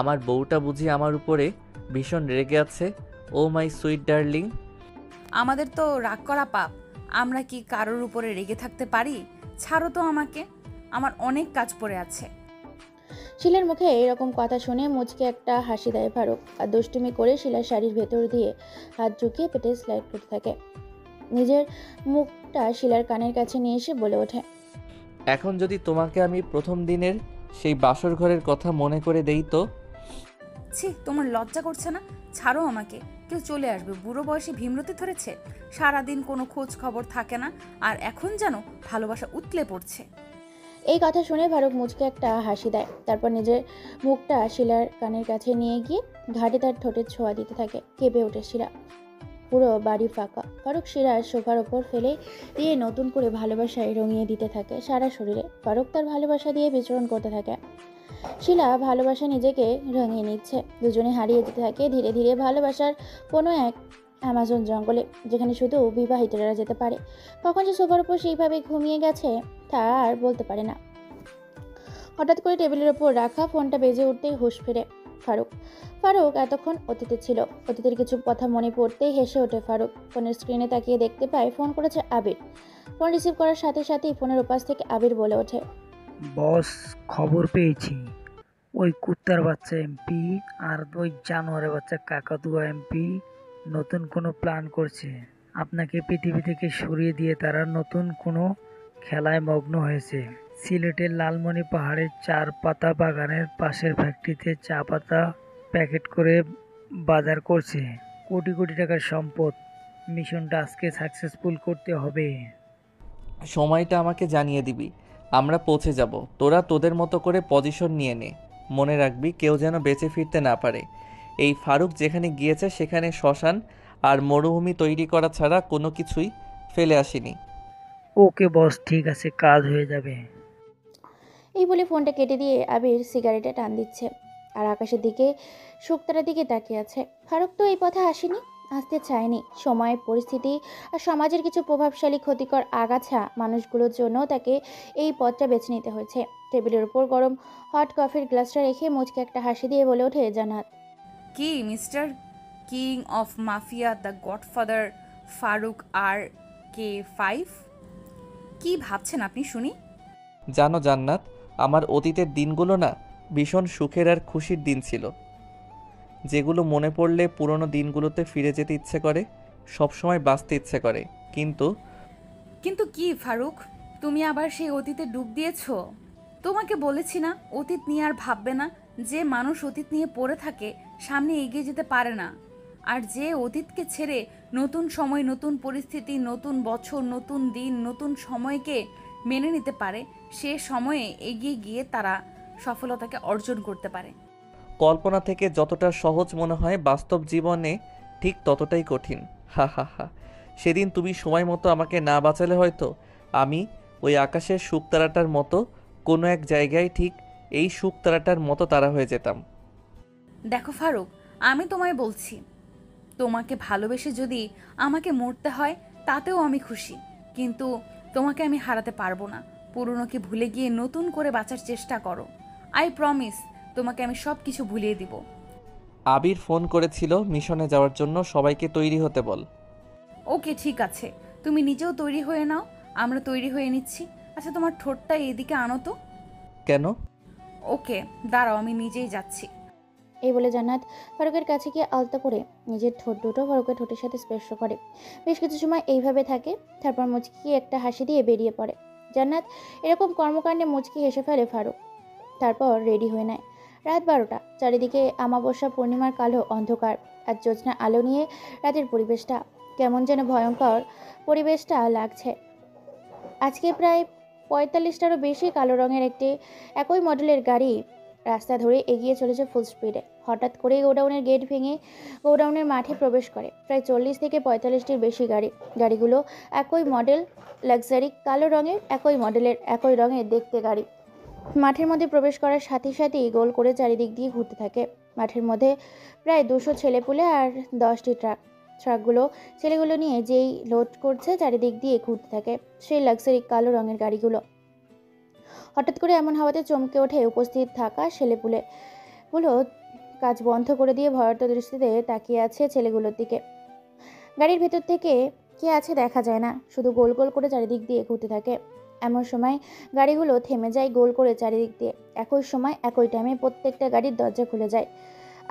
আমার বউটা বুঝি আমার উপরে ভীষণ রেগে আছে। ও মাই সুইট ডার্লিং। আমাদের তো রাগ করা পাপ, আমরা কি কারোর উপরে রেগে থাকতে পারি? ছাড়ো তো আমাকে, আমার অনেক কাজ পড়ে আছে। শিলার মুখে এরকম কথা শুনে মুচকে একটা হাসি দেয় ফারুক আর দুষ্টুমি করে শিলার শাড়ির ভেতর দিয়ে হাত ঢুকিয়ে পেটে স্লাইড করতে থাকে। নিজের মুখটা শিলার কানের কাছে নিয়ে এসে বলে ওঠে, এখন যদি তোমাকে আমি প্রথম দিনের সেই বাসর ঘরের কথা মনে করে দেই তো? ছি, তোমার লজ্জা করছে না? ছাড়ো আমাকে, কেউ চলে আসবে। বুড়ো বয়সে ভীমরতি ধরেছে, সারাদিন কোনো খোঁজ খবর থাকে না, আর এখন যেন ভালোবাসা উতলে পড়ছে। এই কথা শুনে ফারুক মুচকে একটা হাসি দেয়। তারপর নিজের মুখটা শিলার কানের কাছে নিয়ে গিয়ে ঘাটে তার ঠোঁটের ছোঁয়া দিতে থাকে। কেঁপে ওঠে শিলা। পুরো বাড়ি ফাঁকা। ফারুক শিলার সোফার ওপর ফেলে দিয়ে নতুন করে ভালোবাসায় রঙিয়ে দিতে থাকে সারা শরীরে। ফারুক তার ভালোবাসা দিয়ে বিচরণ করতে থাকে। শিলা ভালোবাসা নিজেকে রঙিয়ে নিচ্ছে। দুজনে হারিয়ে যেতে থাকে ধীরে ধীরে ভালোবাসার কোনো এক অ্যামাজন জঙ্গলে, যেখানে শুধু বিবাহিতরা যেতে পারে। কখন যে সোফার উপর সেইভাবে ঘুমিয়ে গেছে তা আর বলতে পারে না। হঠাৎ করে টেবিলের ওপর রাখা ফোনটা বেজে উঠতেই হুঁশ ফেরে ফারুক এতক্ষণ অতীতে ছিল। অতীতের কিছু কথা মনে পড়তেই হেসে ওঠে ফারুক। ফোনের স্ক্রিনে তাকিয়ে দেখতে পায় ফোন করেছে আবির। ফোন রিসিভ করার সাথে সাথেই ফোনের ওপাশ থেকে আবির বলে ওঠে, বস, খবর পেয়েছি। ওই কুত্তার বাচ্চা এমপি আর ওই জানোয়ারের বাচ্চা কাকাতুয়া এমপি নতুন কোনো প্ল্যান করছে। আপনাকে পৃথিবী থেকে সরিয়ে দিয়ে তারা নতুন কোনো খেলায় মগ্ন হয়েছে। সিলেটের লালমনি পাহাড়ের 4 পাতা বাগানের পাশের ফ্যাক্টরিতে চা পাতা প্যাকেট করে বাজার করছে। কোটি কোটি টাকার সম্পদ। মিশনটা আজকে সাকসেসফুল করতে হবে। সময়টা আমাকে জানিয়ে দিবি, আমরা পৌঁছে যাব। তোরা তোদের মতো করে পজিশন নিয়ে নে। মনে রাখবি, কেউ যেন বেঁচে ফিরতে না পারে। এই ফারুক যেখানে গিয়েছে সেখানে শ্মশান আর মরুভূমি তৈরি করা ছাড়া কোনো কিছুই ফেলে আসেনি। ওকে বস, ঠিক আছে, কাজ হয়ে যাবে। এই বলে ফোনটা কেটে দিয়ে আবির সিগারেটে টান দিচ্ছে আর আকাশের দিকে শুকতারার দিকে তাকিয়ে আছে। ফারুক তো এই পথে আসেনি, আসতে চায়নি। সময়, পরিস্থিতি আর সমাজের কিছু প্রভাবশালী ক্ষতিকর আগাছা মানুষগুলোর জন্য তাকে এই পথটা বেছে নিতে হয়েছে। টেবিলের উপর গরম হট কফির গ্লাসটা রেখে মুচকে একটা হাসি দিয়ে বলে ওঠে জান্নাত, কি mister king of mafia, the godfather Faruk RK5, কি ভাবছেন আপনি শুনি? জানো জান্নাত, আমার অতীতের দিনগুলো না ভীষণ সুখের আর খুশির দিন ছিল, যেগুলো মনে পড়লে পুরনো দিনগুলোতে ফিরে যেতে ইচ্ছে করে, সবসময় বাঁচতে ইচ্ছে করে। কিন্তু কি ফারুক, তুমি আবার সেই অতীতে ডুব দিয়েছো? তোমাকে বলেছি না অতীত নিয়ে আর ভাববে না। যে মানুষ অতীত নিয়ে পড়ে থাকে সামনে এগিয়ে যেতে পারে না। আর যে অতীতকে ছেড়ে নতুন সময়, নতুন পরিস্থিতি, নতুন বছর, নতুন দিন, নতুন সময়কে মেনে নিতে পারে, সে সময়ে এগিয়ে গিয়ে তারা সফলতাকে অর্জন করতে পারে। কল্পনা থেকে যতটা সহজ মনে হয় বাস্তব জীবনে ঠিক ততটাই কঠিন। হা হা হা। সেদিন তুমি সময় মতো আমাকে না বাঁচালে হয়তো আমি ওই আকাশের শুকতারাটার মতো কোনো এক জায়গায় ঠিক এই শুকতারাটার মতো তারা হয়ে যেতাম। দেখো ফারুক, আমি তোমায় বলছি, তোমাকে ভালোবেসে যদি আমাকে মরতে হয় তাতেও আমি খুশি, কিন্তু তোমাকে আমি হারাতে পারবো না। পুরনোকে ভুলে গিয়ে নতুন করে বাঁচার চেষ্টা করো। আই প্রমিস, তোমাকে আমি সব কিছু ভুলিয়ে দিব। আবির ফোন করেছিল মিশনে যাওয়ার জন্য, সবাইকে তৈরি হতে বল। ওকে, ঠিক আছে, তুমি নিজেও তৈরি হয়ে নাও, আমরা তৈরি হয়ে নিচ্ছি। আচ্ছা, তোমার ঠোঁটটা এদিকে আনো তো। কেন? ওকে, দাঁড়াও, আমি নিজেই যাচ্ছি। এই বলে জান্নাত ফারুকের কাছে গিয়ে আলতা করে নিজের ঠোঁট দুটো ফারুকের ঠোঁটের সাথে স্পর্শ করে। বেশ কিছু সময় এইভাবে থাকে, তারপর মুচকি একটা হাসি দিয়ে বেরিয়ে পড়ে জান্নাত। এরকম কর্মকাণ্ডে মুচকি হেসে ফেলে ফারুক। তারপর রেডি হয়ে নেয়। রাত 12টা। চারিদিকে আমাবস্যা পূর্ণিমার কালো অন্ধকার আর জ্যোৎস্না আলো নিয়ে রাতের পরিবেশটা কেমন যেন ভয়ঙ্কর পরিবেশটা লাগছে। আজকে প্রায় 45টারও বেশি কালো রঙের একই মডেলের গাড়ি রাস্তা ধরে এগিয়ে চলেছে ফুল স্পিডে। হঠাৎ করেই গোডাউনের গেট ভেঙে গোডাউনের মাঠে প্রবেশ করে প্রায় 40 থেকে 45টির বেশি গাড়িগুলো একই মডেল, লাক্সারি, কালো রঙের, একই মডেলের, একই রঙের দেখতে গাড়ি মাঠের মধ্যে প্রবেশ করার সাথে সাথেই গোল করে চারিদিক দিয়ে ঘুরতে থাকে। মাঠের মধ্যে প্রায় 200 ছেলেপুলে আর 10টি ট্রাকগুলো ছেলেগুলো নিয়ে যেই লোড করছে চারিদিক দিয়ে ঘুরতে থাকে সেই লাক্সারি কালো রঙের গাড়িগুলো। হঠাৎ করে এমন হাওয়াতে চমকে ওঠে উপস্থিত থাকা ছেলেপুলেগুলো। কাজ বন্ধ করে দিয়ে ভয়ার্ত দৃষ্টিতে তাকিয়ে আছে ছেলেগুলোর দিকে। গাড়ির ভেতর থেকে কে আছে দেখা যায় না, শুধু গোল গোল করে চারিদিক দিয়ে ঘুরতে থাকে। এমন সময় গাড়িগুলো থেমে যায় গোল করে চারিদিক দিয়ে। একই সময় একই টাইমে প্রত্যেকটা গাড়ির দরজা খুলে যায়।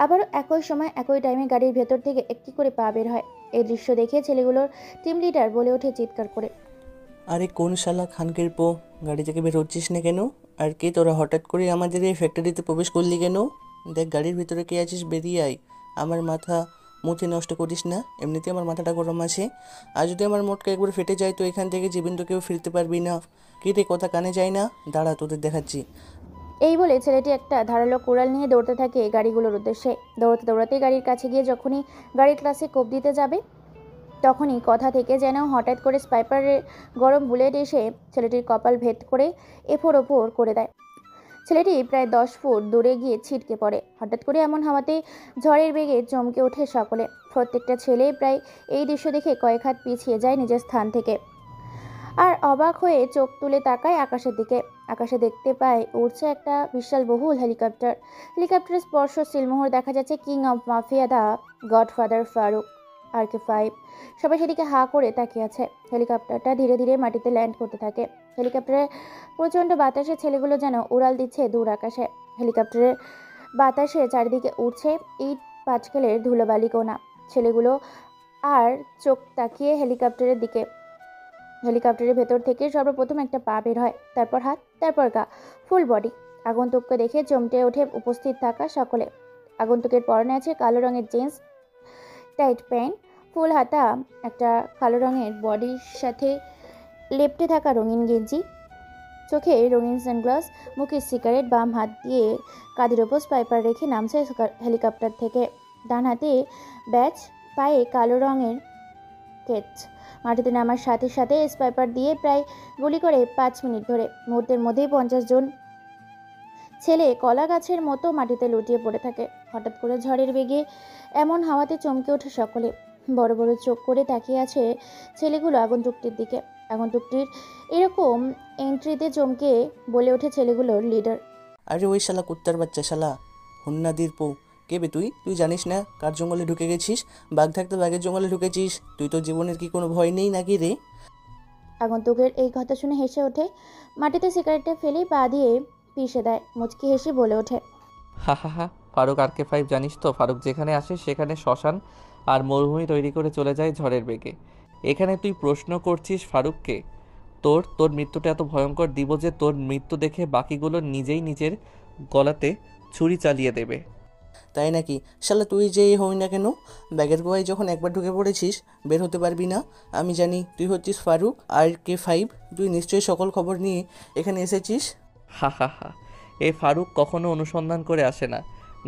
আবারও একই সময় একই টাইমে গাড়ির ভেতর থেকে একটি করে পা বের হয়। এই দৃশ্য দেখে ছেলেগুলোর টিম লিডার বলে ওঠে চিৎকার করে, আরে কোন শালা খানকির পো, গাড়ি থেকে বের হচ্ছিস না কেন? আর কি তোরা হঠাৎ করে আমাদের এই ফ্যাক্টরিতে প্রবেশ করলি কেন? দেখ গাড়ির ভিতরে কে আছিস, বেরিয়ে আয়। আমার মাথা মুথে নষ্ট করিস না, এমনিতে আমার মাথাটা গরম আছে। আর যদি আমার মোটকা একবার ফেটে যায় তো এখান থেকে জীবন্ত কেউ ফিরতে পারবি না। কী রে, কথা কানে যায় না? দাঁড়া তোদের দেখাচ্ছি। এই বলে ছেলেটি একটা ধারালো কুড়াল নিয়ে দৌড়তে থাকে গাড়িগুলোর উদ্দেশ্যে। দৌড়তে দৌড়াতে গাড়ির কাছে গিয়ে যখনই গাড়ির ক্লাসে কোপ দিতে যাবে, তখনই কথা থেকে যেন হঠাৎ করে স্পাইপারের গরম বুলেট এসে ছেলেটির কপাল ভেদ করে এফোর ওপর করে দেয়। ছেলেটি প্রায় 10 ফুট দূরে গিয়ে ছিটকে পড়ে। হঠাৎ করে এমন হাওয়াতে ঝড়ের বেগে চমকে ওঠে সকলে। প্রত্যেকটা ছেলে প্রায় এই দৃশ্য দেখে কয়েক হাত পিছিয়ে যায় নিজের স্থান থেকে, আর অবাক হয়ে চোখ তুলে তাকায় আকাশের দিকে। আকাশে দেখতে পায় উড়ছে একটা বিশাল বহুল হেলিকপ্টার। হেলিকপ্টারের স্পর্শ সিলমোহর দেখা যাচ্ছে king of mafia the godfather Faruk RK-5। সবাই সেদিকে হা করে তাকিয়ে আছে। হেলিকপ্টারটা ধীরে ধীরে মাটিতে ল্যান্ড করতে থাকে। হেলিকপ্টারের প্রচণ্ড বাতাসে ছেলেগুলো যেন উড়াল দিচ্ছে দূর আকাশে। হেলিকপ্টারের বাতাসে চারিদিকে উড়ছে ইট পাটকেলের ধুলোবালি কোনা। ছেলেগুলো আর চোখ তাকিয়ে হেলিকপ্টারের দিকে। হেলিকপ্টারের ভেতর থেকে সর্বপ্রথম একটা পা বের হয়, তারপর হাত, তারপর গা, ফুল বডি। আগন্তুককে দেখে চমকে ওঠে উপস্থিত থাকা সকলে। আগন্তুকের পরনে আছে কালো রঙের জিন্স, টাইট প্যান্ট, ফুল হাতা একটা কালো রঙের বডির সাথে লেপ্টে থাকা রঙিন গেঞ্জি, চোখে রঙিন সানগ্লাস, মুখে সিগারেট। বাম হাত দিয়ে কাঁধের ওপর স্পাইপার রেখে নামছে হেলিকপ্টার থেকে। ডান হাতে ব্যাচ, পায়ে কালো রঙের কেচ। মাটিতে নামার সাথে সাথে স্পাইপার দিয়ে প্রায় গুলি করে 5 মিনিট ধরে। মুহূর্তের মধ্যেই 50 জন ছেলে কলা গাছের মতো মাটিতে লুটিয়ে পড়ে থাকে। হঠাৎ করে ঝড়ের বেগে এমন হাওয়াতে চমকে ওঠে সকলে। বড় বড় চোখ করে তাকিয়ে আছে ছেলেগুলো আগন্তুকটির দিকে। আগন্তুকটির এরকম এন্ট্রিতে চমকে বলে ওঠে ছেলেগুলোর লিডার, আরে ওই শালা কুত্তার বাচ্চা, শালা হুন্নাদির পো, কে বে তুই? তুই জানিস না কার জঙ্গলে ঢুকে গেছিস? বাঘ থাকতে বাঘের জঙ্গলে ঢুকেছিস। তুই তো জীবনের কি কোনো ভয় নেই নাকি রে? আগন্তুকের এই কথা শুনে হেসে ওঠে। মাটিতে সিগারেটটা ফেলেই পা দিয়ে পিষে দেয়। মুচকি হেসে বলে ওঠে, হা হা হা, ফারুক RK-5 জানিস তো, ফারুক যেখানে আসে সেখানে শ্মশান আর মরুভূমি তৈরি করে চলে যায় ঝড়ের বেগে। এখানে তুই প্রশ্ন করছিস ফারুককে? তোর মৃত্যুটা এত ভয়ঙ্কর দিব যে তোর মৃত্যু দেখে বাকিগুলো নিজেই নিজের গলাতে ছুরি চালিয়ে দেবে। তাই নাকি? শালা তুই যে হই না কেন, ব্যাগের গোয়ায় যখন একবার ঢুকে পড়েছিস বের হতে পারবি না। আমি জানি তুই হচ্ছিস ফারুক RK-5। তুই নিশ্চয়ই সকল খবর নিয়ে এখানে এসেছিস। হা হা হা, এই ফারুক কখনো অনুসন্ধান করে আসে না।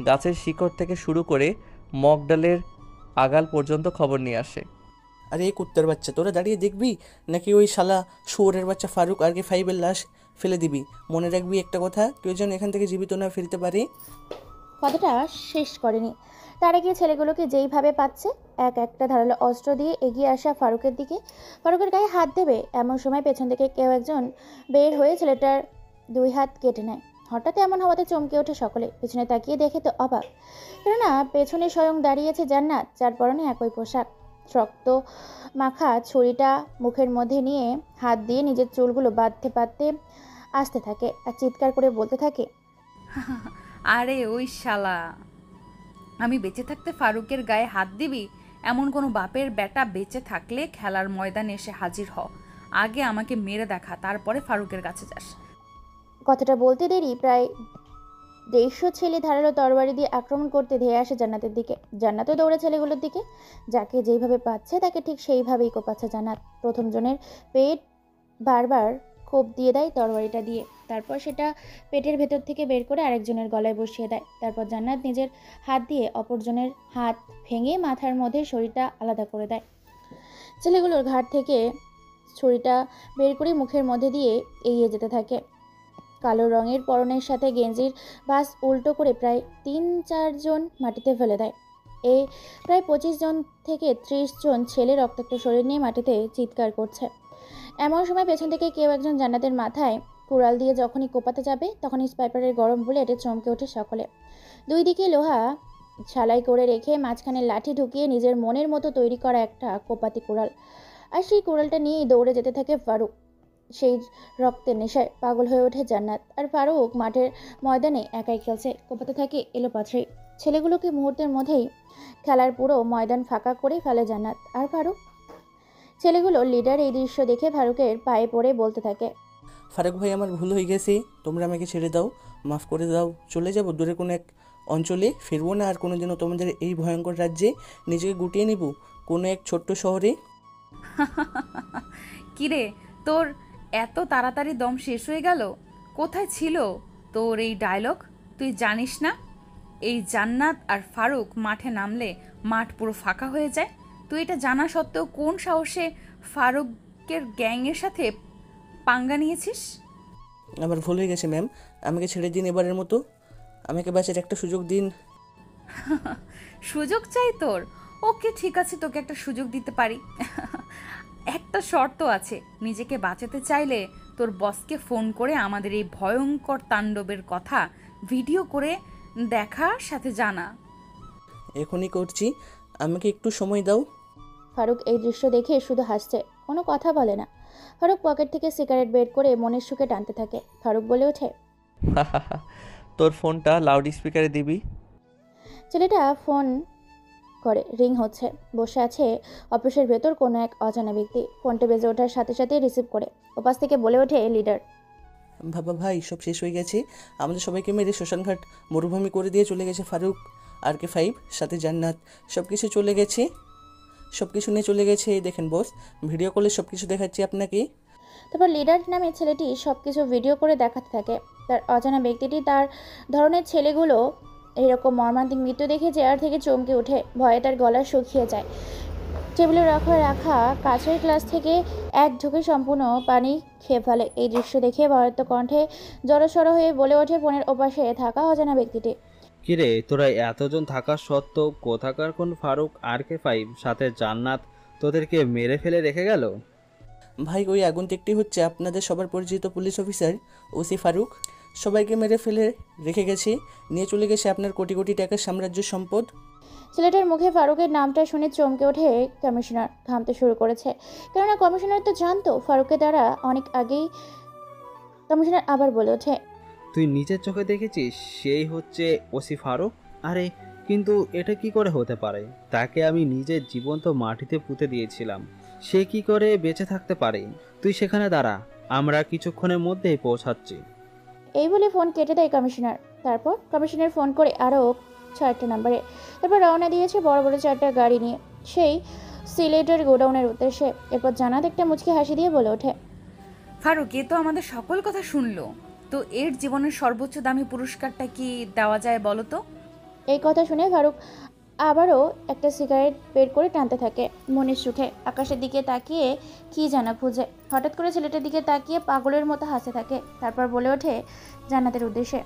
গাছের শিকড় থেকে শুরু করে মগডালের আগাল পর্যন্ত খবর নিয়ে আসে। আরে এই কুত্তার বাচ্চা, তোরা দাঁড়িয়ে দেখবি নাকি ওই শালা শুয়োরের বাচ্চা ফারুক RK-5-এর লাশ ফেলে দিবি? মনে রাখবি একটা কথা, কেউ যেন এখান থেকে জীবিত না ফিরতে পারে। কথাটা শেষ করেনি, তার আগে ছেলেগুলোকে যেইভাবে পাচ্ছে এক একটা ধারালো অস্ত্র দিয়ে এগিয়ে আসা ফারুকের দিকে। ফারুকের গায়ে হাত দেবে এমন সময় পেছন থেকে কেউ একজন বের হয়ে ছেলেটার 2 হাত কেটে নেয়। হঠাৎ এমন হওয়াতে চমকে ওঠে সকলে। পেছনে তাকিয়ে দেখে তো অবাক, কেননা পেছনে স্বয়ং দাঁড়িয়েছে জান্নাত, যার পরনে একই পোশাক। রক্ত মাখা ছুরিটা মুখের মধ্যে নিয়ে হাত দিয়ে নিজের চুলগুলো বাঁধতে আসতে থাকে আর চিৎকার করে বলতে থাকে, আরে ওই শালা, আমি বেঁচে থাকতে ফারুকের গায়ে হাত দিবি? এমন কোনো বাপের বেটা বেঁচে থাকলে খেলার ময়দানে এসে হাজির হ। আগে আমাকে মেরে দেখা, তারপরে ফারুকের কাছে যাস। কথাটা বলতে দেরি প্রায় 150 ছেলে ধারালো তরবারি দিয়ে আক্রমণ করতে ধেয়ে আসে জান্নাতের দিকে। জান্নাতও দৌড়ে ছেলেগুলোর দিকে। যাকে যেইভাবে পাচ্ছে তাকে ঠিক সেইভাবেই কোপাচ্ছে জান্নাত। প্রথম জনের পেট বারবার কোপ দিয়ে দেয় তরবারিটা দিয়ে, তারপর সেটা পেটের ভেতর থেকে বের করে আরেকজনের গলায় বসিয়ে দেয়। তারপর জান্নাত নিজের হাত দিয়ে অপরজনের হাত ভেঙে মাথার মধ্যে ছুরিটা আলাদা করে দেয়। ছেলেগুলোর ঘাট থেকে ছুরিটা বের করে মুখের মধ্যে দিয়ে এগিয়ে যেতে থাকে। কালো রঙের পরনের সাথে গেঞ্জির বাস উল্টো করে প্রায় 3-4 জন মাটিতে ফেলে দেয়। এই প্রায় 25 জন থেকে 30 জন ছেলে রক্তাক্ত শরীর নিয়ে মাটিতে চিৎকার করছে। এমন সময় পেছন থেকে কেউ একজন জান্নাতের মাথায় কুড়াল দিয়ে যখনই কোপাতে যাবে তখনই স্পাইপারের গরম বুলেটে চমকে ওঠে সকলে। দুই দিকে লোহা ছালাই করে রেখে মাঝখানে লাঠি ঢুকিয়ে নিজের মনের মতো তৈরি করা একটা কোপাতি কুড়াল, আর সেই কুড়ালটা নিয়েই দৌড়ে যেতে থাকে ফারুক। সেই রক্তের নেশায় পাগল হয়ে ওঠে জান্নাত, আর ফারুক মাঠের ময়দানে একাই খেলছে। কোপাতে থাকে এলোপাথরি ছেলেগুলোকে। মুহূর্তের মধ্যেই খেলার পুরো ময়দান ফাঁকা করে ফেলে জান্নাত আর ফারুক। ছেলেগুলো লিডার এই দৃশ্য দেখে ফারুকের পায়ে পড়ে বলতে থাকে, ফারুক ভাই, আমার ভুল হয়ে গেছে, তোমরা আমাকে ছেড়ে দাও, মাফ করে দাও। চলে যাব দূরে কোনো এক অঞ্চলে, ফিরবো না আর কোনোদিনও তোমাদের এই ভয়ঙ্কর রাজ্যে। নিজেকে গুটিয়ে নেব কোনো এক ছোট্ট শহরে। কিরে, তোর এত তাড়াতাড়ি দম শেষ হয়ে গেল? কোথায় ছিল তোর এই ডায়লগ? তুই জানিস না এই জান্নাত আর ফারুক মাঠে নামলে মাঠ পুরো ফাঁকা হয়ে যায়? তুই এটা জানা সত্ত্বেও কোন সাহসে ফারুকের গ্যাংয়ের সাথে পাঙ্গা নিয়েছিস? আমার ভুল হয়ে গেছে ম্যাম, আমাকে ছেড়ে দিন এবারের মতো, আমাকে বাঁচার একটা সুযোগ দিন। সুযোগ চাই তোর? ওকে, ঠিক আছে, তোকে একটা সুযোগ দিতে পারি। একটা শর্ত আছে, নিজেকে বাঁচাতে চাইলে তোর বসকে ফোন করে আমাদের এই ভয়ঙ্কর তাণ্ডবের কথা ভিডিও করে দেখার সাথে জানা। এখনই করছি, আমাকে একটু সময় দাও। ফারুক এই দৃশ্য দেখে শুধু হাসছে, কোনো কথা বলে না। ফারুক পকেট থেকে সিগারেট বের করে মনের সুখে টানতে থাকে। ফারুক বলে ওঠে, তোর ফোনটা লাউড স্পিকারে দিবি। ছেলেটা ফোন করে, রিং হচ্ছে। বসে আছে অফিসের ভেতর কোনো এক অজানা ব্যক্তি। ফোনটা বেজে ওঠার সাথে সাথে রিসিভ করে ওপাশ থেকে বলে ওঠে লিডার, বাবা ভাই, সব শেষ হয়ে গেছে, আমাদের সবাইকে মেরে শ্মশানঘাট মরুভূমি করে দিয়ে চলে গেছে ফারুক, RK-5 সাথে জান্নাত, সব কিছু চলে গেছে, সব কিছু নিয়ে চলে গেছে। এই দেখেন বস, ভিডিও কলে সব কিছু দেখাচ্ছি আপনাকে। তারপর লিডার নামে ছেলেটি সব কিছু ভিডিও করে দেখাতে থাকে। তার অজানা ব্যক্তিটি তার ধরনের ছেলেগুলো এরকম মর্মান্তিক মৃত্যু দেখে চেয়ার থেকে চমকে ওঠে। ভয়ে তার গলা শুকিয়ে যায়। টেবিলে রাখা কাছের গ্লাস থেকে এক ঢুকে সম্পূর্ণ পানি খেয়ে ফেলে। এই দৃশ্য দেখে ভয়ার্ত কণ্ঠে জড়সড় হয়ে বলে ওঠে ফোনের ওপাশে থাকা অজানা ব্যক্তিটি, কিরে, তোরা এতজন থাকা সত্ত্বেও কোথাকার কোন ফারুক RK-5 সাথে জান্নাত তোদেরকে মেরে ফেলে রেখে গেল? ভাই, ওই আগন্তুকটি হচ্ছে আপনাদের সবার পরিচিত পুলিশ অফিসার ওসি ফারুক, সবাইকে মেরে ফেলে রেখে গেছে, নিয়ে চলে গেছে আপনার কোটি কোটি টাকার সাম্রাজ্য সম্পদ। ছেলেটার মুখে ফারুকের নামটা শুনে চমকে ওঠে কমিশনার। ঘামতে শুরু করেছে, কেননা কমিশনার তো জানতো ফারুকের দ্বারা অনেক আগেই। কমিশনার আবার বলে ওঠে, তুই নিজের চোখে দেখেছিস সেই হচ্ছে ওসি ফারুক? আরে কিন্তু এটা কি করে হতে পারে? তাকে আমি নিজের জীবন্ত মাটিতে পুঁতে দিয়েছিলাম, সে কি করে বেঁচে থাকতে পারে? তুই সেখানে দাঁড়া, আমরা কিছুক্ষণের মধ্যেই পৌঁছাচ্ছি। এই বলে ফোন কেটে দেয় কমিশনার। তারপর কমিশনার ফোন করে আরও 6টা নাম্বারে। তারপর রওনা দিয়েছে বড় বড় 4টা গাড়ি নিয়ে সেই সিলেটের গোডাউনের উদ্দেশ্যে। এরপর জান্নাত একটা মুচকি হাসি দিয়ে বলে ওঠে, ফারুক, এ তো আমাদের সকল কথা শুনলো, তো এর জীবনের সর্বোচ্চ দামি পুরস্কারটা কি দেওয়া যায় বলো তো? এই কথা শুনে ফারুক আবারও একটা সিগারেট বের করে টানতে থাকে মনের সুখে। আকাশের দিকে তাকিয়ে কি জানা খুঁজে। হঠাৎ করে ছেলেটার দিকে তাকিয়ে পাগলের মতো হাসতে থাকে। তারপর বলে ওঠে জান্নাতের উদ্দেশ্যে,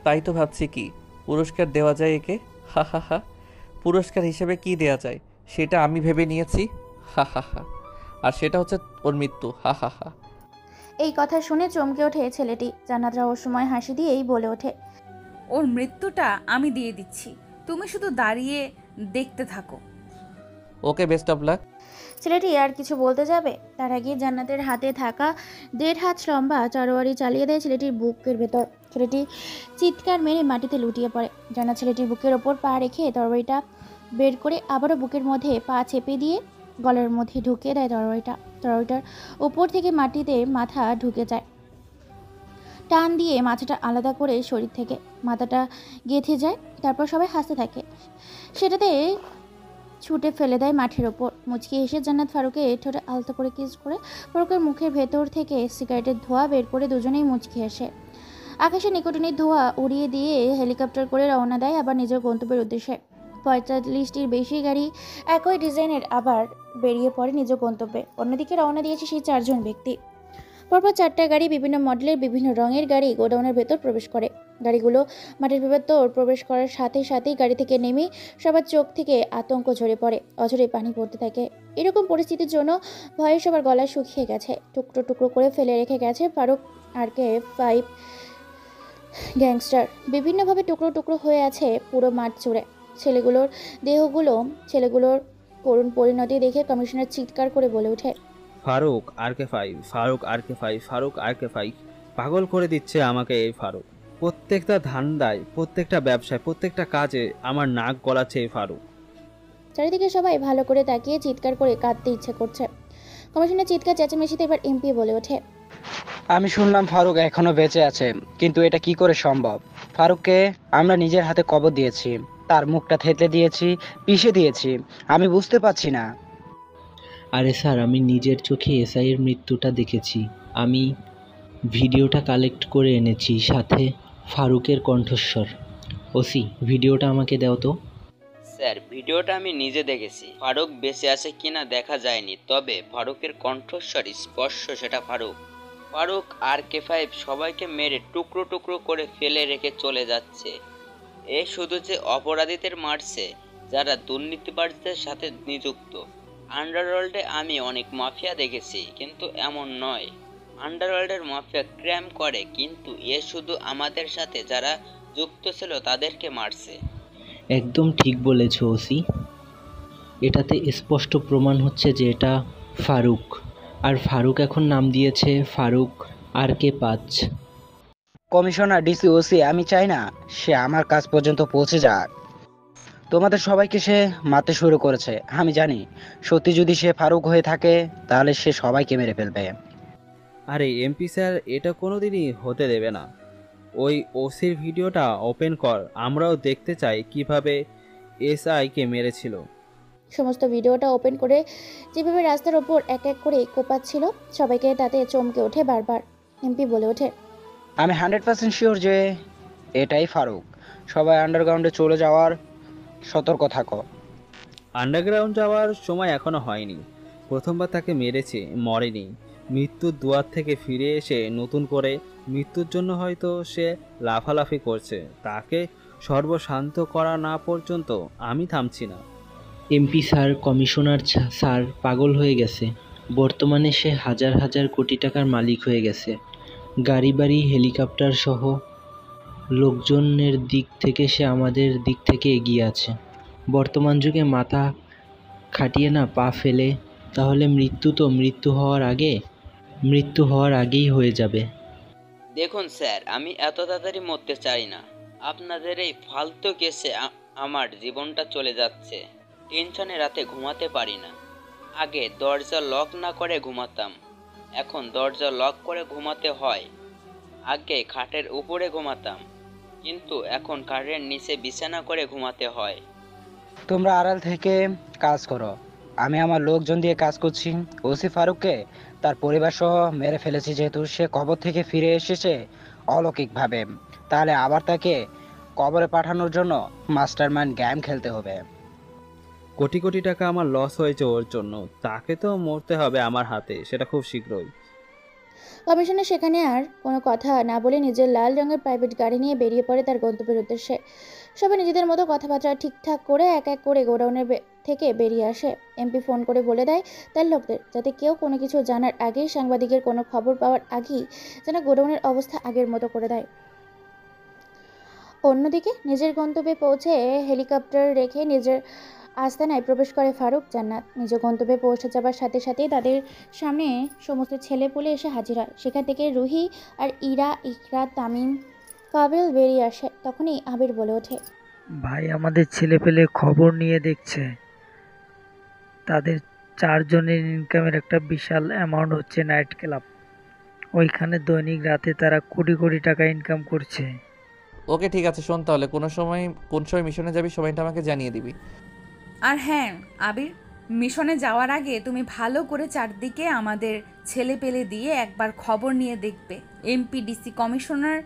তাই তো ভাবছি কি পুরস্কার দেওয়া যায় একে। হা হা হা, পুরস্কার হিসেবে কি দেওয়া যায় সেটা আমি ভেবে নিয়েছি। হা হা হা, আর সেটা হচ্ছে ওর মৃত্যু। হা হা হা। এই কথা শুনে চমকে ওঠে ছেলেটি। জান্নাত রহস্যময় হাসি দিয়েই বলে ওঠে, ওর মৃত্যুটা আমি দিয়ে দিচ্ছি, তুমি শুধু দাঁড়িয়ে দেখতে থাকো। ওকে, বেস্ট অফ লাক। ছেলেটি আর কিছু বলতে যাবে তার আগে জান্নাতের হাতে থাকা 1.5 হাত লম্বা তরোয়ারি চালিয়ে দেয় ছেলেটির বুকের ভেতর। ছেলেটি চিৎকার মেরে মাটিতে লুটিয়ে পড়ে। জান্নাত ছেলেটির বুকের ওপর পা রেখে তরবারিটা বের করে আবারও বুকের মধ্যে পা চেপে দিয়ে গলার মধ্যে ঢুকিয়ে দেয় তরবারিটার উপর থেকে মাটিতে মাথা ঢুকে যায়। টান দিয়ে মাথাটা আলাদা করে শরীর থেকে মাথাটা গেঁথে যায়। তারপর সবাই হাসতে থাকে। সেটাতে ছুটে ফেলে দেয় মাঠের ওপর। মুচকি এসে জান্নাত ফারুকে ঠোঁটে আলতো করে কিস করে ফারুকের মুখের ভেতর থেকে সিগারেটের ধোঁয়া বের করে দুজনেই মুচকি এসে আকাশে নিকটনীর ধোঁয়া উড়িয়ে দিয়ে হেলিকপ্টার করে রওনা দেয় আবার নিজের গন্তব্যের উদ্দেশ্যে। 45টির বেশি গাড়ি একই ডিজাইনের আবার বেরিয়ে পড়ে নিজ গন্তব্যে। অন্যদিকে রওনা দিয়েছে সেই 4জন ব্যক্তি। পরপর 4টা গাড়ি বিভিন্ন মডেলের বিভিন্ন রঙের গাড়ি গোডাউনের ভেতর প্রবেশ করে। গাড়িগুলো মাঠের ভেতর প্রবেশ করার সাথে সাথেই গাড়ি থেকে নেমে সবার চোখ থেকে আতঙ্ক ঝরে পড়ে, অঝরে পানি পড়তে থাকে। এরকম পরিস্থিতির জন্য ভয়ে সবার গলা শুকিয়ে গেছে। টুকরো টুকরো করে ফেলে রেখে গেছে ফারুক RK-5 গ্যাংস্টার। বিভিন্নভাবে টুকরো টুকরো হয়ে আছে পুরো মাঠ জুড়ে। ছেলেগুলোর করুণ পরিণতি দেখে কমিশনার চিৎকার করে বলে ওঠে, Faruk RK-5, Faruk RK-5, Faruk RK-5, পাগল করে দিচ্ছে আমাকে এই ফারুক। প্রত্যেকটা ধান্দায়, প্রত্যেকটা ব্যবসায়, প্রত্যেকটা কাজে আমার নাক গলাচ্ছে এই ফারুক। চারিদিকে সবাই ভালো করে তাকিয়ে চিৎকার করে কাঁদতে ইচ্ছে করছে। কমিশনের চিৎকার চেঁচামেচিতে এবার MP বলে ওঠে, আমি শুনলাম ফারুক এখনো বেঁচে আছে, কিন্তু এটা কি করে সম্ভব? ফারুককে আমরা নিজের হাতে কবর দিয়েছি, তার মুখটা থেতলে দিয়েছি, পিষে দিয়েছি, আমি বুঝতে পারছি না। আরে স্যার, আমি নিজের চোখে SI এর মৃত্যুটা দেখেছি। আমি ভিডিওটা কালেক্ট করে এনেছি, সাথে ফারুকের কণ্ঠস্বর। ওসি, ভিডিওটা আমাকে দাও তো। স্যার, ভিডিওটা আমি নিজে দেখেছি। ফারুক বেঁচে আছে কিনা দেখা যায়নি, তবে ফারুকের কণ্ঠস্বর স্পষ্ট, সেটা ফারুক। ফারুক RK-5 সবাইকে মেরে টুকরো টুকরো করে ফেলে রেখে চলে যাচ্ছে। এ শুধু যে অপরাধীদের মারছে যারা দুর্নীতিবাজদের সাথে নিযুক্ত। আন্ডারওয়ার্ল্ডে আমি অনেক মাফিয়া দেখেছি, কিন্তু এমন নয়। আন্ডারওয়ার্ল্ডের মাফিয়া ক্রাইম করে, কিন্তু এ শুধু আমাদের সাথে যারা যুক্ত ছিল তাদেরকে মারছে। একদম ঠিক বলেছ ওসি। এটাতে স্পষ্ট প্রমাণ হচ্ছে যে এটা ফারুক, আর ফারুক এখন নাম দিয়েছে Faruk RK-5। Commissioner, DC, OC, আমি চাই না সে আমার কাছ পর্যন্ত পৌঁছে যাক। তোমাদের সবাইকে সে মারতে শুরু করেছে। আমি জানি সত্যি যদি সে ফারুক হয়ে থাকে তাহলে সে সবাইকে মেরে ফেলবে। আরে MP স্যার, এটা কোনোদিনই হতে দেবে না। ওই ওসির ভিডিওটা ওপেন কর, আমরাও দেখতে চাই কিভাবে SI-কে মেরেছিল। সমস্ত ভিডিওটা ওপেন করে যেভাবে রাস্তার ওপর এক এক করে কোপাচ্ছিল, সবাইকে তাতে চমকে ওঠে বারবার। MP বলে ওঠে, আমি 100% শিওর যে এটাই ফারুক। সবাই আন্ডারগ্রাউন্ডে চলে যাওয়ার সতর্ক থাকো। আন্ডারগ্রাউন্ড যাওয়ার সময় এখনো হয়নি। প্রথমবার তাকে মেরেছে, মরেনি। মৃত্যুর দুয়ার থেকে ফিরে এসে নতুন করে মৃত্যুর জন্য হয়তো সে লাফালাফি করছে। তাকে সর্বশান্ত করা না পর্যন্ত আমি থামছি না। MP স্যার, কমিশনার স্যার পাগল হয়ে গেছে। বর্তমানে সে হাজার হাজার কোটি টাকার মালিক হয়ে গেছে। গাড়ি বাড়ি, হেলিকপ্টার সহ লোকজনের দিক থেকে সে আমাদের দিক থেকে এগিয়ে আছে। বর্তমান যুগে মাথা খাটিয়ে না পা ফেলে, তাহলে মৃত্যু হওয়ার আগেই হয়ে যাবে। দেখুন স্যার, আমি এত তাড়াতাড়ি মরতে চাই না। আপনাদের এই ফালতু কেসে আমার জীবনটা চলে যাচ্ছে। টেনশনে রাতে ঘুমাতে পারি না। আগে দরজা লক না করে ঘুমাতাম, এখন দরজা লক করে ঘুমাতে হয়। আগে খাটের উপরে ঘুমাতাম, কিন্তু এখন খাটের নিচে বিছানা করে ঘুমাতে হয়। তোমরা আড়াল থেকে কাজ করো, আমি আমার লোকজন দিয়ে কাজ করছি। ওসি ফারুককে তার পরিবার সহ মেরে ফেলেছি। যেহেতু সে কবর থেকে ফিরে এসেছে অলৌকিকভাবে, তাহলে আবার তাকে কবরে পাঠানোর জন্য মাস্টারমাইন্ড গেম খেলতে হবে। কোটি কোটি টাকা আমার লস হয়েছে ওর জন্য, তাকে তো মরতে হবে আমার হাতে, সেটা খুব শীঘ্রই। কমিশনার সেখানে আর কোনো কথা না বলে নিজের লাল রঙের প্রাইভেট গাড়ি নিয়ে বেরিয়ে পড়ে তার গন্তব্যের উদ্দেশ্যে। সবাই নিজেদের মতো কথাবার্তা ঠিকঠাক করে এক এক করে গোডাউনের থেকে বেরিয়ে আসে। MP ফোন করে বলে দেয় তার লোকদের যাতে কেউ কোনো কিছু জানার আগেই, সাংবাদিকের কোনো খবর পাওয়ার আগেই যেন গোডাউনের অবস্থা আগের মতো করে দেয়। অন্যদিকে নিজের গন্তব্যে পৌঁছে হেলিকপ্টার রেখে নিজের আস্তানায় প্রবেশ করে ফারুক জান্নাত। নিজ গন্তব্যে পৌঁছে যাবার সাথে সাথেই তাদের সামনে সমস্ত ছেলেপুলে এসে হাজির হয়। সেখান থেকে রুহি আর ইরা, ইকরা, তামিম, কাবিল বেরিয়ে আসে। তখনই আবির বলে ওঠে, ভাই, আমাদের ছেলে পেলে খবর নিয়ে দেখছে তাদের 4 জনের ইনকামের একটা বিশাল অ্যামাউন্ট হচ্ছে নাইট ক্লাব। ওইখানে দৈনিক রাতে তারা কোটি কোটি টাকা ইনকাম করছে। ওকে ঠিক আছে, শোন তাহলে কোন সময় মিশনে যাবি সময়টা আমাকে জানিয়ে দিবি। আর হ্যাঁ আবির, মিশনে যাওয়ার আগে তুমি ভালো করে চারদিকে আমাদের ছেলে পেলে দিয়ে একবার খবর নিয়ে দেখবে MP, DC, কমিশনার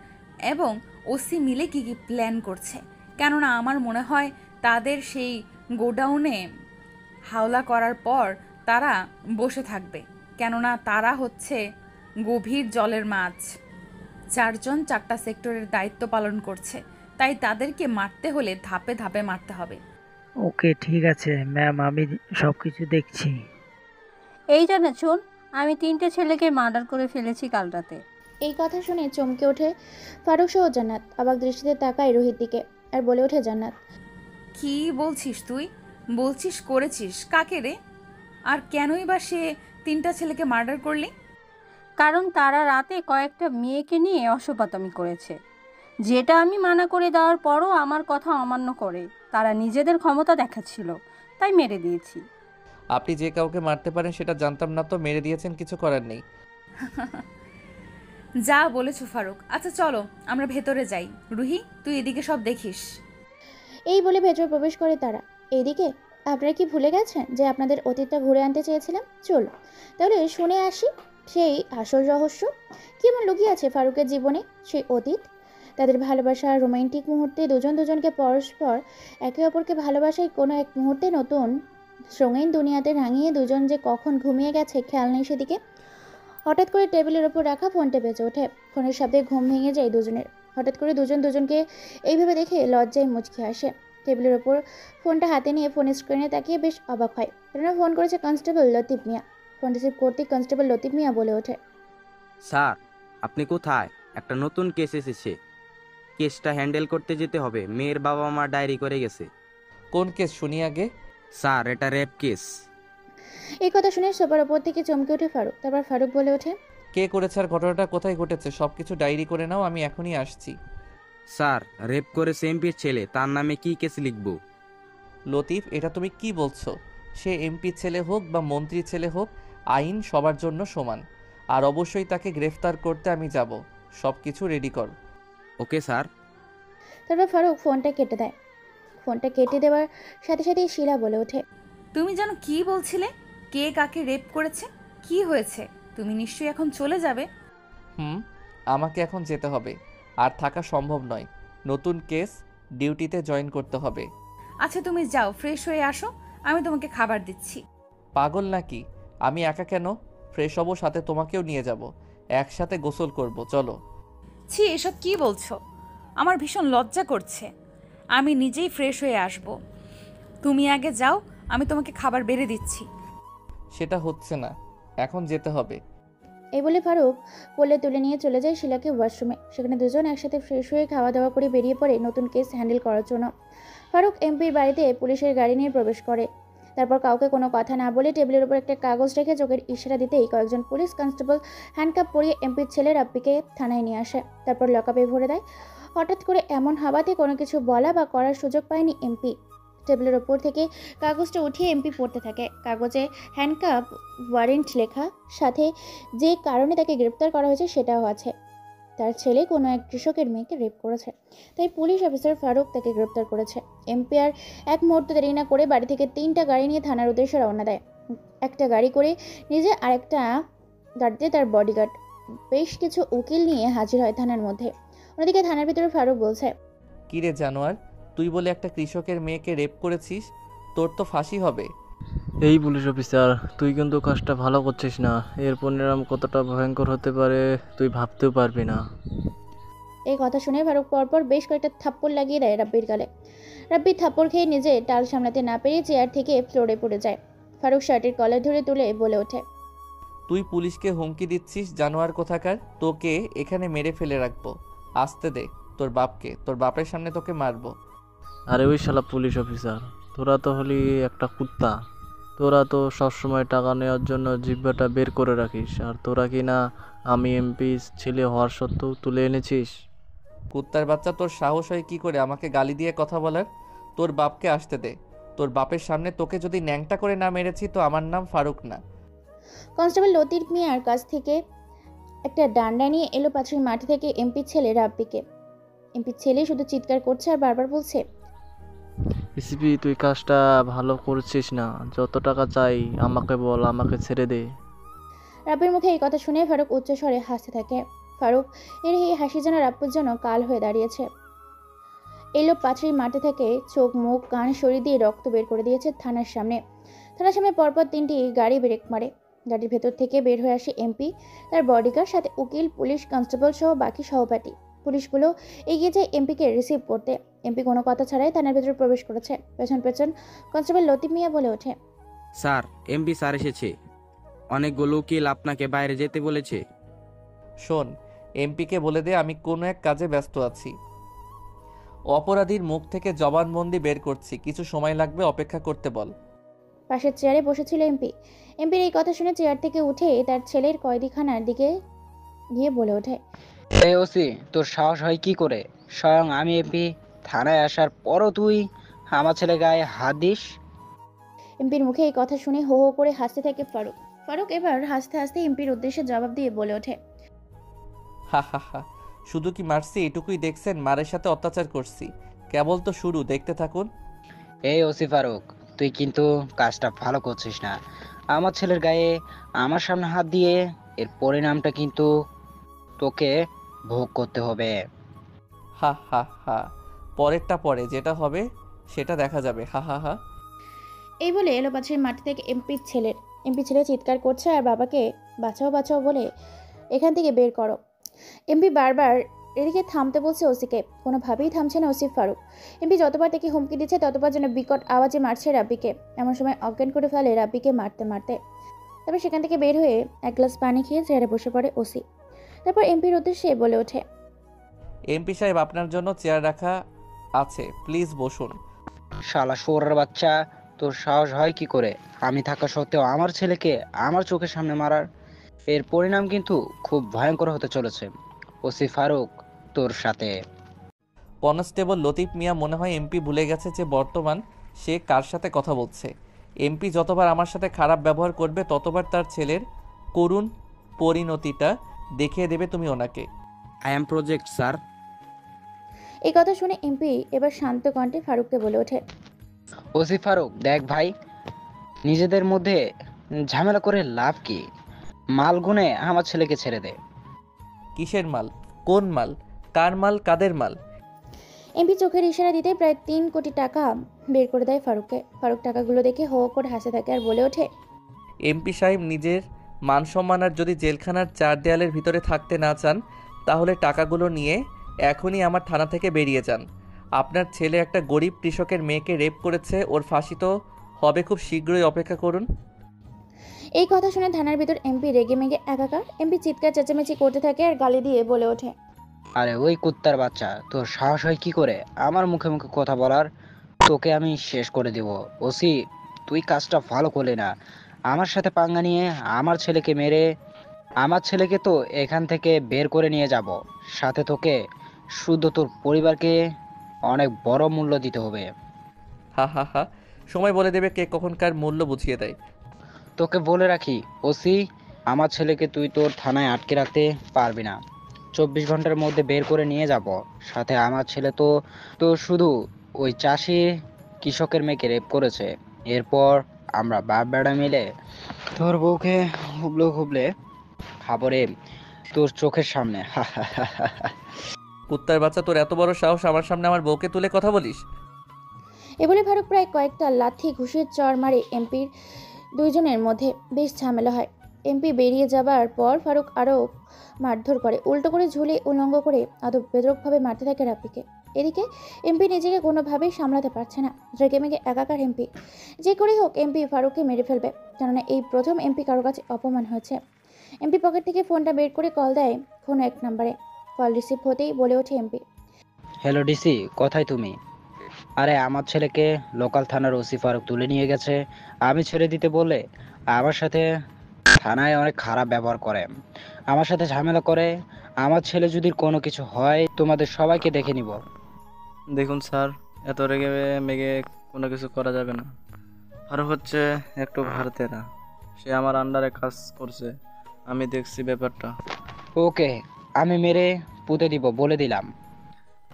এবং OC মিলে কী কী প্ল্যান করছে। কেননা আমার মনে হয় তাদের সেই গোডাউনে হাওলা করার পর তারা বসে থাকবে, কেননা তারা হচ্ছে গভীর জলের মাছ। চারজন চারটা সেক্টরের দায়িত্ব পালন করছে, তাই তাদেরকে মারতে হলে ধাপে ধাপে মারতে হবে। ওকে ঠিক আছে ম্যাম, আমি সব কিছু দেখছি। এই জানে শোন, আমি 3টে ছেলেকে মার্ডার করে ফেলেছি কাল রাতে। এই কথা শুনে চমকে ওঠে ফারুক সহ জান্নাত। অবাক দৃষ্টিতে তাকায় রোহিত দিকে আর বলে ওঠে জান্নাত, কি বলছিস তুই? বলছিস করেছিস? কাকে রে? আর কেনই বা সে 3টা ছেলেকে মার্ডার করলি? কারণ তারা রাতে কয়েকটা মেয়েকে নিয়ে অসভ্যতামি করেছে, যেটা আমি মানা করে দেওয়ার পরও আমার কথা অমান্য করে। তারা নিজেদের ক্ষমতা দেখাচ্ছিল, তাই মেরে দিয়েছি। আপনি যে কাউকে মারতে পারেন সেটা জানতাম না, তো মেরে দিয়েছেন, কিছু করার নেই। যা বলেছো ফারুক। আচ্ছা চলো আমরা ভেতরে যাই। রুহি, তুই এদিকে সব দেখিস। এই বলে ভেতরে প্রবেশ করে তারা। এইদিকে আপনারা কি ভুলে গেছেন যে আপনাদের অতীতটা ঘুরে আনতে চেয়েছিলাম? চলো তাহলে শুনে আসি সেই আসল রহস্য। কেমন লুকিয়ে আছে ফারুকের জীবনে সেই অতীত। তাদের ভালোবাসার রোমান্টিক মুহূর্তে দুজন দুজনকে পরস্পর একে অপরকে ভালোবাসায় কোনো এক মুহূর্তে নতুন রঙিন দুনিয়াতে রাঙিয়ে দুজন যে কখন ঘুমিয়ে গেছে খেয়াল নেই সেদিকে। হঠাৎ করে টেবিলের ওপর রাখা ফোনটা বেজে ওঠে। ফোনের শব্দে ঘুম ভেঙে যায় দুজনের। হঠাৎ করে দুজন দুজনকে এইভাবে দেখে লজ্জায় মুচকি আসে। টেবিলের ওপর ফোনটা হাতে নিয়ে ফোনের স্ক্রিনে তাকিয়ে বেশ অবাক হয়। কেননা ফোন করেছে কনস্টেবল লতিফ মিয়া। ফোন রিসিভ করতেই কনস্টেবল লতিফ মিয়া বলে ওঠে, স্যার আপনি কোথায়? একটা নতুন কেস এসেছে, কেসটা হ্যান্ডেল করতে যেতে হবে। মেয়ের বাবা মা ডায়েরি করে গেছে। কোন কেস শুনি আগে? স্যার এটা রেপ কেস। এই কথা শুনে সোফার ওপর থেকে চমকে ওঠে ফারুক। তারপর ফারুক বলে ওঠে, কে করেছে আর ঘটনাটা কোথায় ঘটেছে সব কিছু ডায়েরি করে নাও, আমি এখনই আসছি। স্যার রেপ করেছে এমপির ছেলে, তার নামে কি কেস লিখবো? লতিফ, এটা তুমি কি বলছো? সে এমপির ছেলে হোক বা মন্ত্রীর ছেলে হোক, আইন সবার জন্য সমান। আর অবশ্যই তাকে গ্রেফতার করতে আমি যাব। সব কিছু রেডি কর। Okay sir. তারপর ফারুক ফোনটা কেটে দেয়। ফোনটা কেটে দেওয়ার সাথে সাথে শিলা বলে ওঠে, তুমি যেন কি বলছিলে? কে কাকে রেপ করেছে? কি হয়েছে? তুমি নিশ্চয়ই এখন চলে যাবে। আমাকে এখন যেতে হবে, আর থাকা সম্ভব নয়। নতুন কেস, ডিউটিতে জয়েন করতে হবে। আচ্ছা তুমি যাও, ফ্রেশ হয়ে আসো, আমি তোমাকে খাবার দিচ্ছি। পাগল নাকি? আমি একা কেন? ফ্রেশ হবো, সাথে তোমাকেও নিয়ে যাব। একসাথে গোসল করব, চলো। ছি, এসব কি বলছো? আমার ভীষণ লজ্জা করছে। আমি নিজেই ফ্রেশ হয়ে আসব। তুমি আগে যাও, আমি তোমাকে খাবার বেড়ে দিচ্ছি। সেটা হচ্ছে না, এখন যেতে হবে। এই বলে ফারুক কোলে তুলে নিয়ে চলে যায় শিলাকে ওয়াশরুমে। সেখানে দুজন একসাথে ফ্রেশ হয়ে খাওয়া দাওয়া করে বেরিয়ে পড়ে নতুন কেস হ্যান্ডেল করার জন্য। ফারুক এমপির বাড়িতে পুলিশের গাড়ি নিয়ে প্রবেশ করে। তারপর কাউকে কোনো কথা না বলে টেবিলের উপর একটা কাগজ রেখে চোখের ইশারা দিতেই কয়েকজন পুলিশ কনস্টেবল হ্যান্ডকাপ পরিয়ে এমপির ছেলে রাব্বিকে থানায় নিয়ে আসে। তারপর লকআপে ভরে দেয়। হঠাৎ করে এমন হাওয়াতে কোনো কিছু বলা বা করার সুযোগ পায়নি এমপি। টেবিলের ওপর থেকে কাগজটা উঠিয়ে এমপি পড়তে থাকে। কাগজে হ্যান্ডকাপ ওয়ারেন্ট লেখা, সাথে যে কারণে তাকে গ্রেপ্তার করা হয়েছে সেটাও আছে। তার ছেলে কোনো এক কৃষকের মেয়েকে রেপ করেছে, তাই পুলিশ অফিসার ফারুক তাকে গ্রেপ্তার করেছে। এমপি আর এক মুহূর্ত দেরি না করে বাড়ি থেকে 3টা গাড়ি নিয়ে থানার উদ্দেশ্যে রওনা দেয়। একটা গাড়ি করে নিজে, আরেকটা গাড়িতে তার বডিগার্ড, বেশ কিছু উকিল নিয়ে হাজির হয় থানার মধ্যে। অন্যদিকে থানার ভিতরে ফারুক বলছে, কি রে জানোয়ার, তুই বলে একটা কৃষকের মেয়েকে রেপ করেছিস, তোর তো ফাঁসি হবে। এই পুলিশ অফিসার, তুই কিন্তু কাজটা ভালো করছিস না। এর পরিণাম কতটা ভয়ঙ্কর হতে পারে তুই ভাবতেও পারবি না। এই কথা শুনে ফারুক পরপর বেশ কয়েকটা থাপ্পড় লাগিয়ে দেয় রাব্বির গালে। রাব্বি থাপ্পড় খেয়ে নিজে টাল সামলাতে না পেরে চেয়ার থেকে ফ্লোরে পড়ে যায়। ফারুক শার্টের কলার ধরে তুলে বলে ওঠে, তুই পুলিশকে হুমকি দিচ্ছিস জানোয়ার কোথাকার? তোকে এখানে মেরে ফেলে রাখবো। আসতে দে তোর বাপকে, তোর বাপের সামনে তোকে মারবো। আরে ওই শালা পুলিশ অফিসার, তোরা তো হলি একটা কুত্তা। তোরা তো সবসময় টাকা নেওয়ার জন্য জিহ্বাটা বের করে রাখিস, আর তোরা কি না আমি এমপি ছেলে হওয়ার সত্ত্বেও তুলে এনেছিস। কুত্তার বাচ্চা, তোর সাহস হয় কি করে আমাকে গালি দিয়ে কথা বলার? তোর বাপকে আসতে দে। তোর বাপের সামনে তোকে যদি ন্যাংটা করে না মেরেছি তো আমার নাম ফারুক না। কনস্টেবল লতিফ মিয়ার কাছ থেকে একটা ডান্ডা নিয়ে এলো পাশের মাটি থেকে এমপির ছেলে রাব্বিকে। এমপির ছেলে শুধু চিৎকার করছে আর বারবার বলছে, এসিপি তুই কাজটা ভালো করছিস না, যত টাকা চাই আমাকে বল, আমাকে ছেড়ে দে। রাব্বির মুখে এই কথা শুনে ফারুক উচ্চস্বরে হাসতে থাকে। ফারুক এর এই হাসি যেন রাব্বুর জন্য কাল হয়ে দাঁড়িয়েছে। এলো পাথরের মাটি থেকে চোখ মুখ কান সরিয়ে দিয়ে রক্ত বের করে দিয়েছে থানার সামনে। থানার সামনে পরপর 3টি গাড়ি ব্রেক মারে। গাড়ির ভেতর থেকে বের হয়ে আসে এমপি, তার বডিগার্ড, সাথে উকিল, পুলিশ, কনস্টেবল সহ বাকি সহপাঠী। পুলিশগুলো এগিয়ে যায় এমপিকে রিসিভ করতে। এমপি কোনো কথা ছাড়াই থানার ভেতরে প্রবেশ করেছে। পেছন পেছন কনস্টেবল লতিফ মিয়া বলে ওঠে, স্যার, এমপি স্যার এসেছে। অনেকগুলো উকিল আপনাকে বাইরে যেতে বলেছে। শোন, এমপিকে বলে দে আমি কোনো এক কাজে ব্যস্ত আছি। অপরাধীর মুখ থেকে জবানবন্দি বের করছি, কিছু সময় লাগবে, অপেক্ষা করতে বল। পাশের চেয়ারে বসেছিল এমপি। এমপির এই কথা শুনে চেয়ার থেকে উঠে তার ছেলের কয়েদিখানার দিকে গিয়ে বলে ওঠে, এই ওসি, তোর সাহস হয় কি করে? স্বয়ং আমি এমপি থানায় আসার পরও তুই আমার ছেলে গায়ে হাত দিস? এমপির মুখে এই কথা শুনে হো হো করে হাসতে থাকে ফারুক। ফারুক এবার হাসতে হাসতে এমপির উদ্দেশ্যে জবাব দিয়ে বলে ওঠে, হা হা হা, শুধু কি মারছি এটুকুই দেখছেন? মারের সাথে অত্যাচার করছি, কেবল তো শুরু, দেখতে থাকুন। এই ওসি ফারুক, তুই কিন্তু কাজটা ভালো করছিস না। আমার ছেলের গায়ে আমার সামনে হাত দিয়ে এর পরিণামটা কিন্তু তোকে ভোগ করতে হবে। হা হা হা, পরেরটা পরে, যেটা হবে সেটা দেখা যাবে, হা হা হা। এই বলে এলো পাশের মাটি থেকে এমপি ছেলে চিৎকার করছে আর বাবাকে বাঁচাও বাঁচাও বলে এখান থেকে বের করো। এমপি বারবার এদিকে থামতে বলছে ওসিকে, কোনোভাবেই থামছে না ওসি ফারুক। এমপি যতবার তাকে হুমকি দিচ্ছে ততবার যেন বিকট আওয়াজে মারছে রাব্বিকে। এমন সময় অজ্ঞান করে ফেলে রাব্বিকে মারতে মারতে। তবে সেখান থেকে বের হয়ে এক গ্লাস পানি খেয়ে চেয়ারে বসে পড়ে ওসি। তারপর এমপির উদ্দেশ্যে বলে ওঠে, এমপি সাহেব, আপনার জন্য চেয়ার রাখা আছে, প্লিজ বসুন। শালা শুয়োরের বাচ্চা, তোর সাহস হয় কি করে আমি থাকা সত্ত্বেও আমার ছেলেকে আমার চোখের সামনে মারার? এর পরিণাম কিন্তু খুব ভয়ঙ্কর হতে চলেছে ওসি ফারুক তোর সাথে। কনস্টেবল লতিফ মিয়া, মনে হয় এমপি ভুলে গেছে যে বর্তমান সে কার সাথে কথা বলছে। এমপি যতবার আমার সাথে খারাপ ব্যবহার করবে ততবার তার ছেলের করুণ পরিণতিটা দেখিয়ে দেবে তুমি ওনাকে। I am project sir. এই কথা শুনে এমপি এবার শান্ত কণ্ঠে ফারুককে বলে ওঠে, ওসি ফারুক, দেখ ভাই, নিজেদের মধ্যে ঝামেলা করে লাভ কি? মাল গুনে আমার ছেলেকে ছেড়ে দে। কিসের মাল? কোন মাল? কার মাল? কাদের মাল? এমপি চোখের ইশারা দিতে প্রায় 3 কোটি টাকা বের করে দেয় ফারুককে। ফারুক টাকাগুলো দেখে হো হো করে হাসতে থাকে আর বলে ওঠে, এমপি সাহেব, নিজের মান সম্মান আর যদি জেলখানার 4 দেয়ালের ভিতরে থাকতে না চান তাহলে টাকাগুলো নিয়ে এখনই আমার থানা থেকে বেরিয়ে যান। আপনার ছেলে একটা গরিব কৃষকের মেয়েকে রেপ করেছে, ওর ফাঁসি তো হবে খুব শীঘ্রই, অপেক্ষা করুন। এই কথা শুনে থানার ভিতর এমপি রেগে মেগে একাকার। এমপি চিৎকার চেঁচামেচি করতে থাকে আর গালি দিয়ে বলে ওঠে, আরে ওই কুত্তার বাচ্চা, তোর সাহস হয় কি করে আমার মুখে মুখে কথা বলার? তোকে আমি শেষ করে দেব। ওসি, তুই কাজটা ভালো করলি না। আমার সাথে পাঙ্গা নিয়ে আমার ছেলেকে মেরে আমার ছেলেকে তো এখান থেকে বের করে নিয়ে যাব, সাথে তোকে শুদ্ধ তোর পরিবারকে অনেক বড় মূল্য দিতে হবে। হা হা হা, সময় বলে দেবে কে কখনকার মূল্য বুঝিয়ে দেয়। তোকে বলে রাখি ওসি, আমার ছেলেকে তুই তোর থানায় আটকে রাখতে পারবি না। 24 ঘন্টার মধ্যে বের করে নিয়ে যাব। সাথে আমার ছেলে তো তো শুধু ওই চাষি কৃষকের মেয়েকে রেপ করেছে। এরপর আমরা বাপ বেড়া মিলে তোর বউকে হুবলে খাবো রে তোর চোখের সামনে। কুত্তার বাচ্চা, তোর এত বড় সাহস আমার সামনে আমার বউকে তুলে কথা বলিস? এ বলে ফারুক প্রায় কয়েকটা লাথি ঘুষির চড় মারে এমপির দুইজনের মধ্যে। বেশ ঝামেলা হয়। এমপি বেরিয়ে যাবার পর ফারুক আরও মারধর করে, উল্টো করে ঝুলে উলঙ্গ করে আদব বেদরকভাবে মারতে থাকে রাব্বিকে। এদিকে এমপি নিজেকে কোনোভাবেই সামলাতে পারছে না। রেগে মেগে একাকার এমপি। যে করেই হোক এমপি ফারুককে মেরে ফেলবে, কেননা এই প্রথম এমপি কারো কাছে অপমান হয়েছে। এমপি পকেট থেকে ফোনটা বের করে কল দেয় কোনো এক নাম্বারে। কল রিসিভ হতেই বলে ওঠে এমপি, হ্যালো ডিসি, কোথায় তুমি? আরে আমার ছেলেকে লোকাল থানার ওসি ফারুক তুলে নিয়ে গেছে। আমি ছেড়ে দিতে বলে আমার সাথে থানায় অনেক খারাপ ব্যবহার করে, আমার সাথে ঝামেলা করে। আমার ছেলে যদি কোনো কিছু হয় তোমাদের সবাইকে দেখে নিব। দেখুন স্যার, এত রেগে মেগে কোনো কিছু করা যাবে না। ফারুক হচ্ছে একটু ভারতেরা, সে আমার আন্ডারে কাজ করছে, আমি দেখছি ব্যাপারটা। ওকে, আমি মেরে পুঁতে দিব, বলে দিলাম।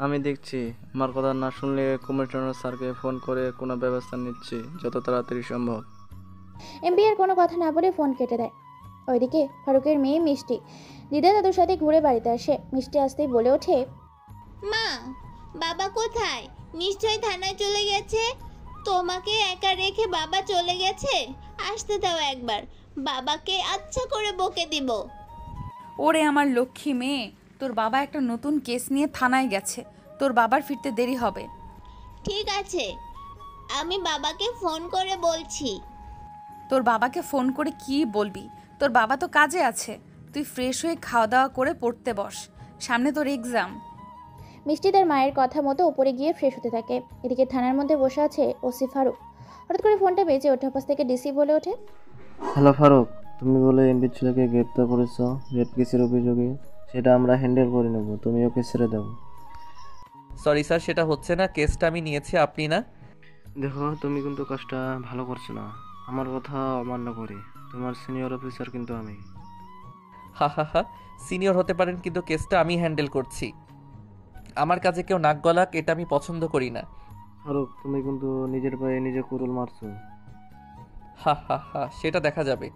আমি দেখছি, আমার কথা না শুনলে কমিশনার স্যারকে ফোন করে কোনো ব্যবস্থা নিচ্ছি যত তাড়াতাড়ি সম্ভব। এমপি আর কোনো কথা না বলে ফোন কেটে দেয়। ওইদিকে ফারুকের মেয়ে মিষ্টি দিদা দাদুর সাথে ঘুরে বাড়িতে আসে। মিষ্টি আসতেই বলে ওঠে, মা, বাবা কোথায়? নিশ্চয়ই থানায় চলে গেছে। তোমাকে একা রেখে বাবা চলে গেছে। আসতে দাও একবার, বাবাকে আচ্ছা করে বকে দিব। ওরে আমার লক্ষ্মী মেয়ে, তোর বাবা একটা নতুন কেস নিয়ে থানায় গেছে, তোর বাবার ফিরতে দেরি হবে। ঠিক আছে, আমি বাবাকে ফোন করে বলছি। তোর বাবাকে ফোন করে কি বলবি? তোর বাবা তো কাজে আছে, তুই ফ্রেশ হয়ে খাওয়া দাওয়া করে পড়তে বস, সামনে তোর এক্সাম। মিষ্টি তার মায়ের কথা মতো উপরে গিয়ে ফ্রেশ হতে থাকে। এদিকে থানার মধ্যে বসে আছে ওসি ফারুক। হঠাৎ করে ফোনটা বেজে ওঠে, পাশ থেকে ডিসি বলে ওঠে, হ্যালো ফারুক, তুমি বলে এমপির ছেলেকে গ্রেপ্তার করেছো রেপ কেসের অভিযোগে। সেটা আমরা হ্যান্ডেল করে নেব, তুমি ওকে ছেড়ে দাও। সরি স্যার, সেটা হচ্ছে না। কেসটা আমি নিয়েছি, আপনি না। দেখো, তুমি কিন্তু কাজটা ভালো করছো না। আমার কথা অমান্য করে তোমার সিনিয়র অফিসার কিন্তু আমি। হা হা হা, সিনিয়র হতে পারেন কিন্তু কেসটা আমি হ্যান্ডেল করছি। আমার কাজে কেউ নাক গলাক, এটা আমি পছন্দ করি না। ফারুক, তুমি কিন্তু নিজের পায়ে নিজে কুরুল মারছো। হা হা হা, সেটা দেখা যাবে।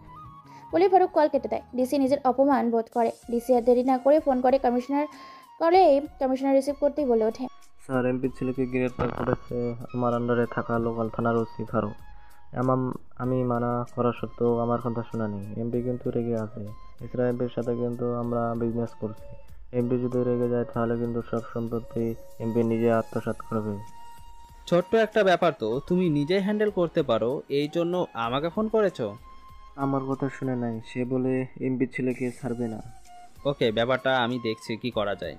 বলে ফারুক কল কেটে দেয়। ডিসি নিজের অপমান বোধ করে। ডিসি আর দেরি না করে ফোন করে কমিশনার রিসিভ করতেই বলে ওঠে, স্যার, এমপির ছেলেকে গ্রেপ্তার করেছে আমার আন্ডারে থাকা লোকাল থানার ওসি ফারুক। আমি মানা করা সত্ত্বেও আমার কথা শোনানি। এমপি কিন্তু রেগে আছে। এছাড়া এমপির সাথে কিন্তু আমরা বিজনেস করছি। এমপি যদি রেগে যায় তাহলে কিন্তু সব সম্পত্তি এমপি নিজে আত্মসাৎ করবে। ছোট্ট একটা ব্যাপার তো তুমি নিজেই হ্যান্ডেল করতে পারো, এই জন্য আমাকে ফোন করেছো? আমার কথা শুনে নাই, সে বলে এমপির ছেলেকে ছাড়বে না। ওকে, ব্যাপারটা আমি দেখছি কি করা যায়।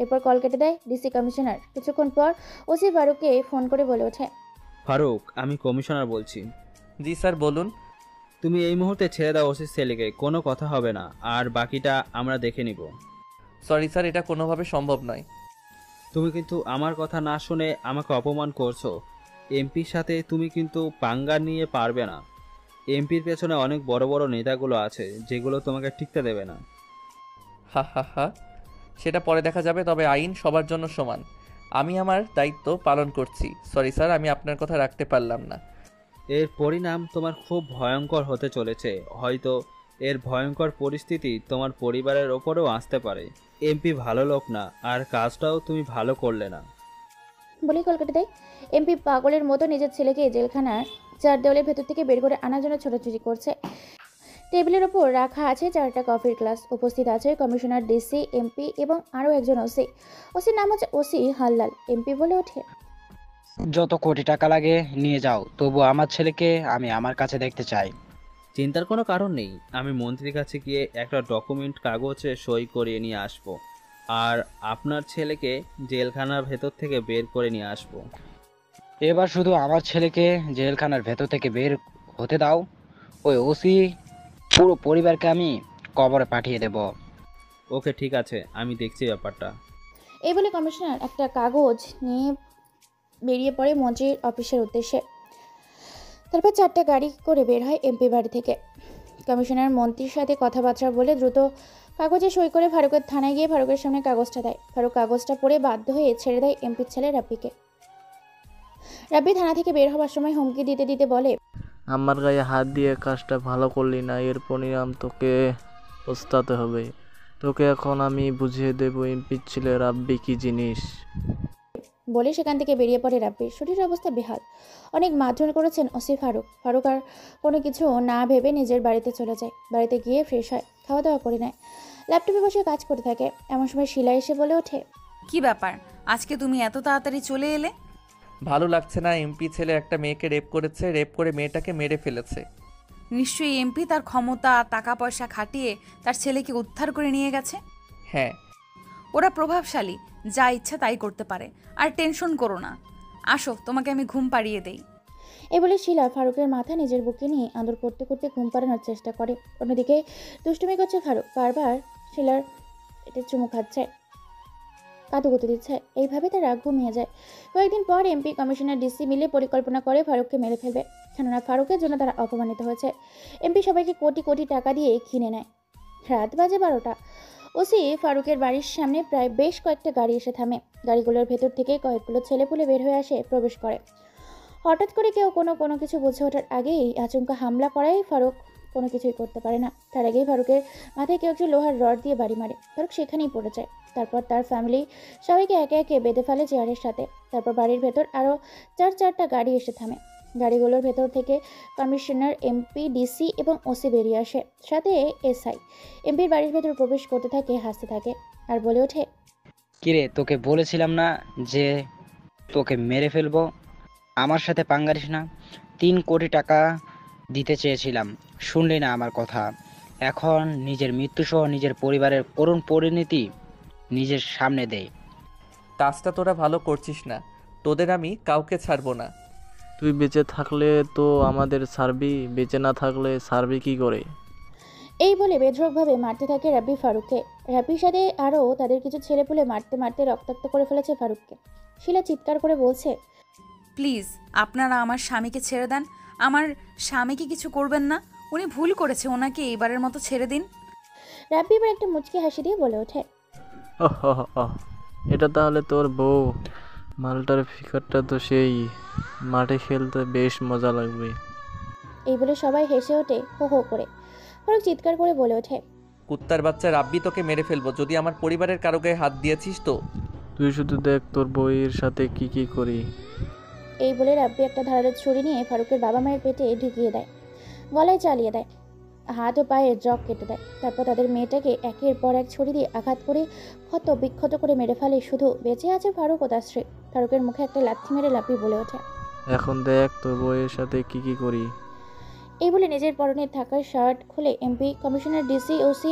এরপর কল কেটে দেয় ডিসি কমিশনার। কিছুক্ষণ পর ওসি ফারুককে ফোন করে বলে ওঠে, ফারুক, আমি কমিশনার বলছি। জি স্যার, বলুন। তুমি এই মুহূর্তে ছেড়ে দাও ওসির ছেলেকে, কোনো কথা হবে না, আর বাকিটা আমরা দেখে নিব। সরি স্যার, এটা কোনোভাবে সম্ভব নয়। তুমি কিন্তু আমার কথা না শুনে আমাকে অপমান করছো। এমপির সাথে তুমি কিন্তু পাঙ্গা নিয়ে পারবে না। এমপির পেছনে অনেক বড় বড় নেতাগুলো আছে যেগুলো তোমাকে টিকতে দেবে না। হা হা হা, সেটা পরে দেখা যাবে। তবে আইন সবার জন্য সমান। আমি আমার দায়িত্ব পালন করছি। সরি স্যার, আমি আপনার কথা রাখতে পারলাম না। এর পরিণাম তোমার খুব ভয়ঙ্কর হতে চলেছে। হয়তো এর ভয়ঙ্কর পরিস্থিতি তোমার পরিবারের ওপরেও আসতে পারে। এমপি ভালো লোক না, আর কাজটাও তুমি ভালো করলে না। বলেই কল কেটে দেয়। এমপি পাগলের মতো নিজের ছেলেকে জেলখানার 4 দেওয়ালের ভেতর থেকে বের করে আনার জন্য ছোটাছুটি করছে। টেবিলের ওপর রাখা আছে 4টা কফির গ্লাস। উপস্থিত আছে কমিশনার, ডিসি, এমপি এবং আরও একজন ওসি। ওসির নাম হচ্ছে ওসি হাল্লাল। এমপি বলে ওঠে, যত কোটি টাকা লাগে নিয়ে যাও, তবু আমার ছেলেকে আমি আমার কাছে দেখতে চাই। চিন্তার কোনো কারণ নেই, আমি মন্ত্রীর কাছে গিয়ে একটা ডকুমেন্ট কাগজে সই করিয়ে নিয়ে আসবো, আর আপনার ছেলেকে জেলখানার ভেতর থেকে বের করে নিয়ে আসবো। এবার শুধু আমার ছেলেকে জেলখানার ভেতর থেকে বের হতে দাও, ওই ওসি পুরো পরিবারকে আমি কবরে পাঠিয়ে দেব। ওকে, ঠিক আছে, আমি দেখছি ব্যাপারটা। এই বলে কমিশনার একটা কাগজ নিয়ে বেরিয়ে পড়ে মন্ত্রীর অফিসের উদ্দেশ্যে। তারপর 4টা গাড়ি করে বের হয় এমপি বাড়ি থেকে। কমিশনার মন্ত্রীর সাথে কথাবার্তা বলে দ্রুত কাগজে সই করে ফারুকের থানায় গিয়ে ফারুকের সামনে কাগজটা দেয়। ফারুক কাগজটা পড়ে বাধ্য হয়ে ছেড়ে দেয় এমপির ছেলে রাব্বিকে। রাব্বি থানা থেকে বের হওয়ার সময় হুমকি দিতে দিতে বলে, আমার গায়ে হাত দিয়ে কাজটা ভালো করলি না, এর পরিণাম তোকে পস্তাতে হবে। তোকে এখন আমি বুঝিয়ে দেবো এমপির ছেলে রাব্বি কি জিনিস। বলে সেখান থেকে বেরিয়ে পড়ে রাব্বির। শরীরের অবস্থা বেহাল। অনেক মারধর করেছেন ওসি ফারুক। ফারুক আর কোনো কিছু না ভেবে নিজের বাড়িতে চলে যায়। বাড়িতে গিয়ে ফ্রেশ হয়, খাওয়া দাওয়া করে নেয়, ল্যাপটপে বসে কাজ করতে থাকে। এমন সময় শিলা এসে বলে ওঠে, কি ব্যাপার, আজকে তুমি এত তাড়াতাড়ি চলে এলে? ভালো লাগছে না। এমপি ছেলে একটা মেয়েকে রেপ করেছে, রেপ করে মেয়েটাকে মেরে ফেলেছে। নিশ্চয়ই এমপি তার ক্ষমতা টাকা পয়সা খাটিয়ে তার ছেলেকে উদ্ধার করে নিয়ে গেছে। হ্যাঁ, ওরা প্রভাবশালী, যা ইচ্ছা তাই করতে পারে। আর টেনশন করো না, আসো তোমাকে আমি ঘুম পাড়িয়ে দেই। এই বলে শিলা ফারুকের মাথা নিজের বুকে নিয়ে আদর করতে করতে ঘুম পাড়ানোর চেষ্টা করে। অন্যদিকে দুষ্টুমি করছে ফারুক, বারবার শিলার পেটে চুমু খাচ্ছে, কাতুকুতু দিচ্ছে। এইভাবে তার রাগ ঘুমিয়ে যায়। কয়েকদিন পর এমপি, কমিশনার, ডিসি মিলে পরিকল্পনা করে ফারুককে মেরে ফেলবে। কেননা ফারুকের জন্য তারা অপমানিত হয়েছে। এমপি সবাইকে কোটি কোটি টাকা দিয়ে কিনে নেয়। রাত বাজে 12টা। ওসি ফারুকের বাড়ির সামনে প্রায় বেশ কয়েকটা গাড়ি এসে থামে। গাড়িগুলোর ভেতর থেকে কয়েকগুলো ছেলেপুলে বের হয়ে আসে, প্রবেশ করে। হঠাৎ করে কেউ কোনো কিছু বুঝে ওঠার আগেই আচমকা হামলা করায় ফারুক কোনো কিছুই করতে পারে না। তার আগেই ফারুকের মাথায় কেউ একটি লোহার রড দিয়ে বাড়ি মারে। ফারুক সেখানেই পড়ে যায়। তারপর তার ফ্যামিলি সবাইকে একে একে বেঁধে ফেলে চেয়ারের সাথে। তারপর বাড়ির ভেতর আরও 4টা গাড়ি এসে থামে। গাড়িগুলোর ভেতর থেকে কমিশনার, এমপি, ডিসি এবং ওসি বেরিয়ে আসে, সাথে এসআই। এমপির বাড়ির ভেতর প্রবেশ করতে থাকে, হাসতে থাকে আর বলে ওঠে, কিরে, তোকে বলেছিলাম না যে তোকে মেরে ফেলবো? আমার সাথে পাঙ্গারিস না। 3 কোটি টাকা দিতে চেয়েছিলাম, শুনলি না আমার কথা। এখন নিজের মৃত্যুসহ নিজের পরিবারের করুণ পরিণতি নিজের সামনে দেয়। কাজটা তোরা ভালো করছিস না, তোদের আমি কাউকে ছাড়বো না। তুই বেঁচে থাকলে তো আমাদের ছাড়বি, বেঁচে না থাকলে ছাড়বি কি করে? এই বলে বেধড়কভাবে মারতে থাকে রাব্বি ফারুককে। রাব্বির সাথে আরও তাদের কিছু ছেলেপুলে মারতে মারতে রক্তাক্ত করে ফেলেছে ফারুককে। শিলা চিৎকার করে বলছে, প্লিজ আপনারা আমার স্বামীকে ছেড়ে দেন। আমার স্বামীকে কিছু করবেন না, উনি ভুল করেছে, ওনাকে এবারের মতো ছেড়ে দিন। রাব্বি এবার একটা মুচকি হাসি দিয়ে বলে ওঠে, এটা তাহলে তোর বউ? মালটার ফিকারটা তো সেই, মাঠে খেলতে বেশ মজা লাগবে। এই বলে সবাই হেসে ওঠে হো হো করে। ফারুক চিৎকার করে বলে ওঠে, কুত্তার বাচ্চা রাব্বি, তোকে মেরে ফেলবো যদি আমার পরিবারের কারো গায়ে হাত দিয়েছিস তো। তুই শুধু দেখ তোর বউয়ের সাথে কি কি করি। এই বলে রাব্বি একটা ধারালো ছুরি নিয়ে ফারুকের বাবা মায়ের পেটে ঢুকিয়ে দেয়, গলায় চালিয়ে দেয়, হাত ও পায়ের জগ কেটে দেয়। তারপর তাদের মেয়েটাকে একের পর এক ছুরি দিয়ে আঘাত করে ক্ষত বিক্ষত করে মেরে ফেলে। শুধু বেঁচে আছে ফারুক ও তার স্ত্রী। ফারুকের মুখে একটা লাথি মেরে রাব্বি বলে ওঠে, এখন দেখ তোর বউয়ের সাথে কি কি করি। এই বলে নিজের পরনে থাকা শার্ট খুলে MP, commissioner, DC, OC,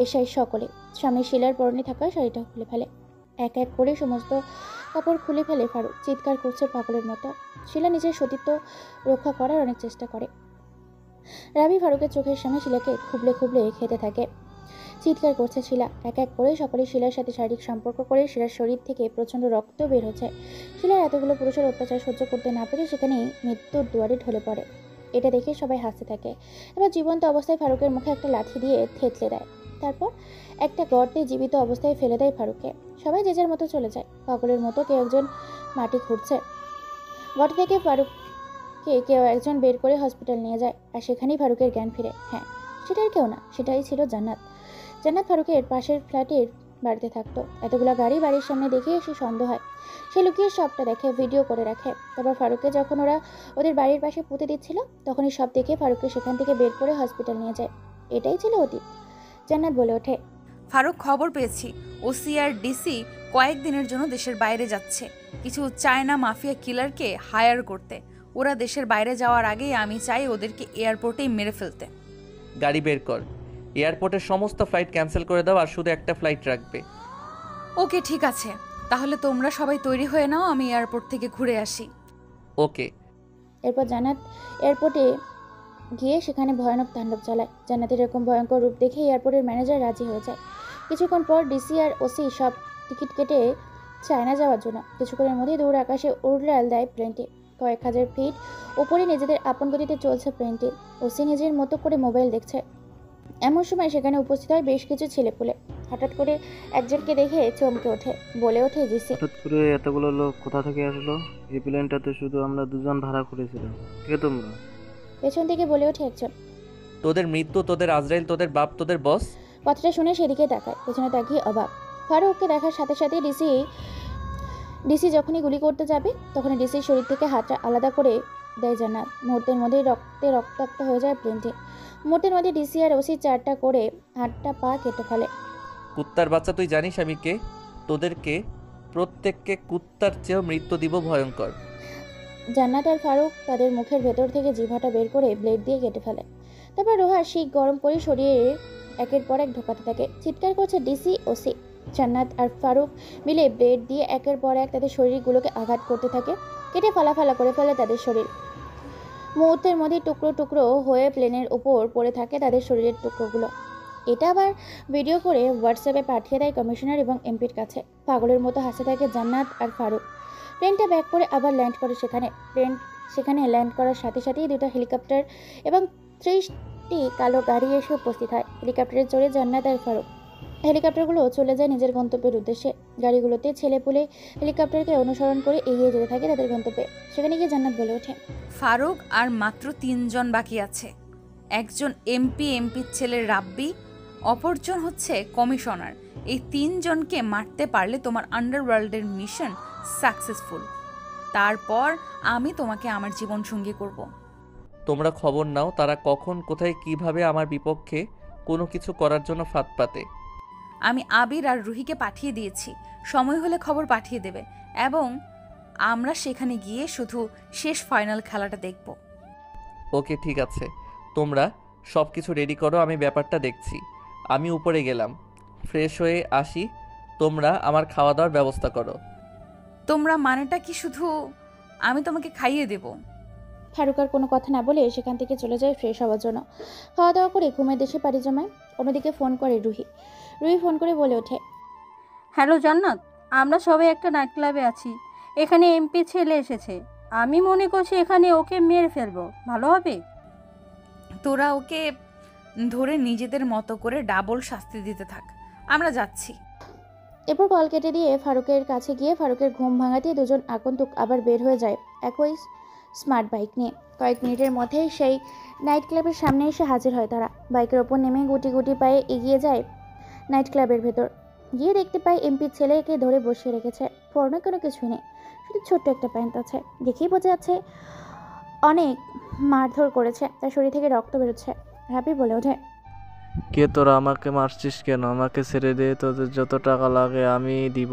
SI সকলে সামনে শিলার পরনে থাকা শাড়িটা খুলে ফেলে। এক এক করে সমস্ত কাপড় খুলে ফেলে ফারুক। চিৎকার করছে পাগলের মতো। শিলা নিজের সতীত্ব রক্ষা করার অনেক চেষ্টা করে। রাবি ফারুকের চোখের সামনে শিলাকে খুবলে খুবলে খেতে থাকে। চিৎকার করছে শিলা। এক এক করে সকলে শিলার সাথে শারীরিক সম্পর্ক করে শিলার শরীর থেকে প্রচণ্ড রক্ত বের হচ্ছে। শিলার এতগুলো পুরুষের অত্যাচার সহ্য করতে না পেরে সেখানেই মৃত্যুর দুয়ারে ঢলে পড়ে। এটা দেখে সবাই হাসতে থাকে। এবার জীবন্ত অবস্থায় ফারুকের মুখে একটা লাঠি দিয়ে থেতলে দেয়। তারপর একটা গর্তে জীবিত অবস্থায় ফেলে দেয় ফারুককে। সবাই যে যার মতো চলে যায়। পাগলের মতো কেউ একজন মাটি খুঁড়ছে। গর্ত থেকে ফারুককে কেউ একজন বের করে হসপিটাল নিয়ে যায়। আর সেখানেই ফারুকের জ্ঞান ফিরে। হ্যাঁ, সেটাই কেউ না, সেটাই ছিল জান্নাত। জান্নাত ফারুকের পাশের ফ্ল্যাটের বাড়িতে থাকতো। এতগুলো গাড়ি বাড়ির সামনে দেখে সে সন্দেহ হয়। সে লুকিয়ে সবটা দেখে, ভিডিও করে রাখে। তারপর ফারুককে যখন ওরা ওদের বাড়ির পাশে পুঁতে দিচ্ছিল, তখনই সব দেখে ফারুককে সেখান থেকে বের করে হসপিটাল নিয়ে যায়। এটাই ছিল অতীত। জান্নাত বলে ওঠে, ফারুক, খবর পেয়েছি ওসি আর ডিসি কয়েকদিনের জন্য দেশের বাইরে যাচ্ছে কিছু চায়না মাফিয়া কিলারকে হায়ার করতে। ওরা দেশের বাইরে যাওয়ার আগেই আমি চাই ওদেরকে এয়ারপোর্টেই মেরে ফেলতে। গাড়ি বের কর, এয়ারপোর্টের সমস্ত ফ্লাইট ক্যান্সেল করে দাও আর শুধু একটা ফ্লাইট রাখবে। ওকে, ঠিক আছে, তাহলে তোমরা সবাই তৈরি হয়ে নাও, আমি এয়ারপোর্ট থেকে ঘুরে আসি। ওকে। এরপর জান্নাত এয়ারপোর্টে গিয়ে সেখানে ভয়ানক তাণ্ডব চালায়। জান্নাতের এরকম ভয়ঙ্কর রূপ দেখে এয়ারপোর্টের ম্যানেজার রাজি হয়ে যায়। কিছুক্ষণ পর ডিসি আর ওসি সব টিকিট কেটে চায়না যাওয়ার জন্য। কিছুক্ষণের মধ্যেই দূর আকাশে উড়াল দেয় প্লেনটি। কয়েক হাজার ফিট উপরে নিজেদের আপন গতিতে চলছে প্লেনটি। ওসি নিজের মতো করে মোবাইল দেখছে। এমন সময় সেখানে উপস্থিত হয় বেশ কিছু ছেলেপুলে। হঠাৎ করে একজনকে দেখে চমকে ওঠে, বলে ওঠে ডিসি, হঠাৎ করে এতগুলো লোক কোথা থেকে আসলো? এই প্লেনটাতে শুধু আমরা দুজন ভাড়া করেছিলাম, কে তোমরা? পেছন থেকে বলে ওঠে একজন, তোদের মৃত্যু, তোদের আজরাইল, তোদের বাপ, তোদের বস। কথাটা শুনে সেদিকে তাকায়। পেছনে তাকিয়ে অবাক। ফারুককে দেখার সাথে সাথে ডিসি যখনই গুলি করতে যাবে, তখনই ডিসির শরীর থেকে হাতটা আলাদা করে দেয় জান্নাত। মুহূর্তের মধ্যেই রক্তাক্ত হয়ে যায় প্লেনটি। মুহূর্তের মধ্যে ডিসি আর ওসি 4টা করে 8টা পা কেটে ফেলে। কুত্তার বাচ্চা, তুই জানিস আমি কে? তোদেরকে প্রত্যেককে কুত্তার চেয়েও মৃত্যু দিব ভয়ঙ্কর। জান্নাত আর ফারুক তাদের মুখের ভেতর থেকে জিভাটা বের করে ব্লেড দিয়ে কেটে ফেলে। তারপর লোহার শিক গরম করে সরিয়ে একের পর এক ঢোকাতে থাকে। চিৎকার করছে ডিসি, ওসি। জান্নাত আর ফারুক মিলে ব্লেড দিয়ে একের পর এক তাদের শরীরগুলোকে আঘাত করতে থাকে। কেটে ফালা করে ফেলে তাদের শরীর। মুহূর্তের মধ্যে টুকরো টুকরো হয়ে প্লেনের উপর পড়ে থাকে তাদের শরীরের টুকরোগুলো। এটা আবার ভিডিও করে হোয়াটসঅ্যাপে পাঠিয়ে দেয় কমিশনার এবং এমপির কাছে। পাগলের মতো হাসতে থাকে জান্নাত আর ফারুক। প্লেনটা ব্যাক করে আবার ল্যান্ড করে সেখানে ল্যান্ড করার সাথে সাথেই 2টা হেলিকপ্টার এবং 30টি কালো গাড়ি এসে উপস্থিত হয়। হেলিকপ্টারে চড়ে জান্নাত আর ফারুক। হেলিকপ্টারগুলো চলে যায় নিজের গন্তব্যের উদ্দেশ্যে। গাড়িগুলোতে ছেলেপুলে হেলিকপ্টারকে অনুসরণ করে এগিয়ে যেতে থাকে তাদের গন্তব্যে। সেখানে গিয়ে জান্নাত বলে ওঠে, ফারুক আর মাত্র 3 জন বাকি আছে। একজন এমপির ছেলের রাব্বি, অপরজন হচ্ছে কমিশনার। এই 3 জনকে মারতে পারলে তোমার আন্ডারওয়ার্ল্ডের মিশন সাকসেসফুল। তারপর আমি তোমাকে আমার জীবন সঙ্গী করব। তোমরা খবর নাও তারা কখন কোথায় কিভাবে আমার বিপক্ষে কোনো কিছু করার জন্য ফাঁদ পাতে। আমি আবির আর রুহিকে পাঠিয়ে দিয়েছি, সময় হলে খবর পাঠিয়ে দেবে এবং আমরা সেখানে গিয়ে শুধু শেষ ফাইনাল খেলাটা দেখব। ওকে ঠিক আছে, তোমরা সব কিছু রেডি করো, আমি ব্যাপারটা দেখছি। আমি উপরে গেলাম, ফ্রেশ হয়ে আসি, তোমরা আমার খাওয়া দাওয়ার ব্যবস্থা করো। তোমরা মানেটা কি শুধু আমি তোমাকে খাইয়ে দেব? ফারুক আর কোনো কথা না বলে সেখান থেকে চলে যায় ফ্রেশ হওয়ার জন্য। খাওয়া দাওয়া করে ঘুমের দেশে পাড়ি জমায়। অন্যদিকে ফোন করে রুহি। রুহি ফোন করে বলে ওঠে, হ্যালো জান্নাত, আমরা সবাই একটা নাইট ক্লাবে আছি। এখানে এমপি ছেলে এসেছে। আমি মনে করছি এখানে ওকে মেরে ফেলবো, ভালো হবে? তোরা ওকে ধরে নিজেদের মতো করে ডাবল শাস্তি দিতে থাক, আমরা যাচ্ছি। এরপর কল কেটে দিয়ে ফারুকের কাছে গিয়ে ফারুকের ঘুম ভাঙাতে দুজন আগন্তুক আবার বের হয়ে যায় একই স্মার্ট বাইক নিয়ে। কয়েক মিনিটের মধ্যেই সেই নাইট ক্লাবের সামনে এসে হাজির হয় তারা। বাইকের ওপর নেমে গুটি গুটি পায়ে এগিয়ে যায় নাইট ক্লাবের ভেতর। গিয়ে দেখতে পায় এমপির ছেলেকে ধরে বসিয়ে রেখেছে। পরনে কোনো কিছুই নেই, শুধু ছোট্ট একটা প্যান্ট আছে। দেখেই বোঝা যাচ্ছে অনেক মারধর করেছে, তার শরীর থেকে রক্ত বেরোচ্ছে। রাবি বলে ওঠে, কে তোরা আমাকে মারছিস কেন? আমাকে ছেড়ে দে, তোদের যত টাকা লাগে আমি দিব।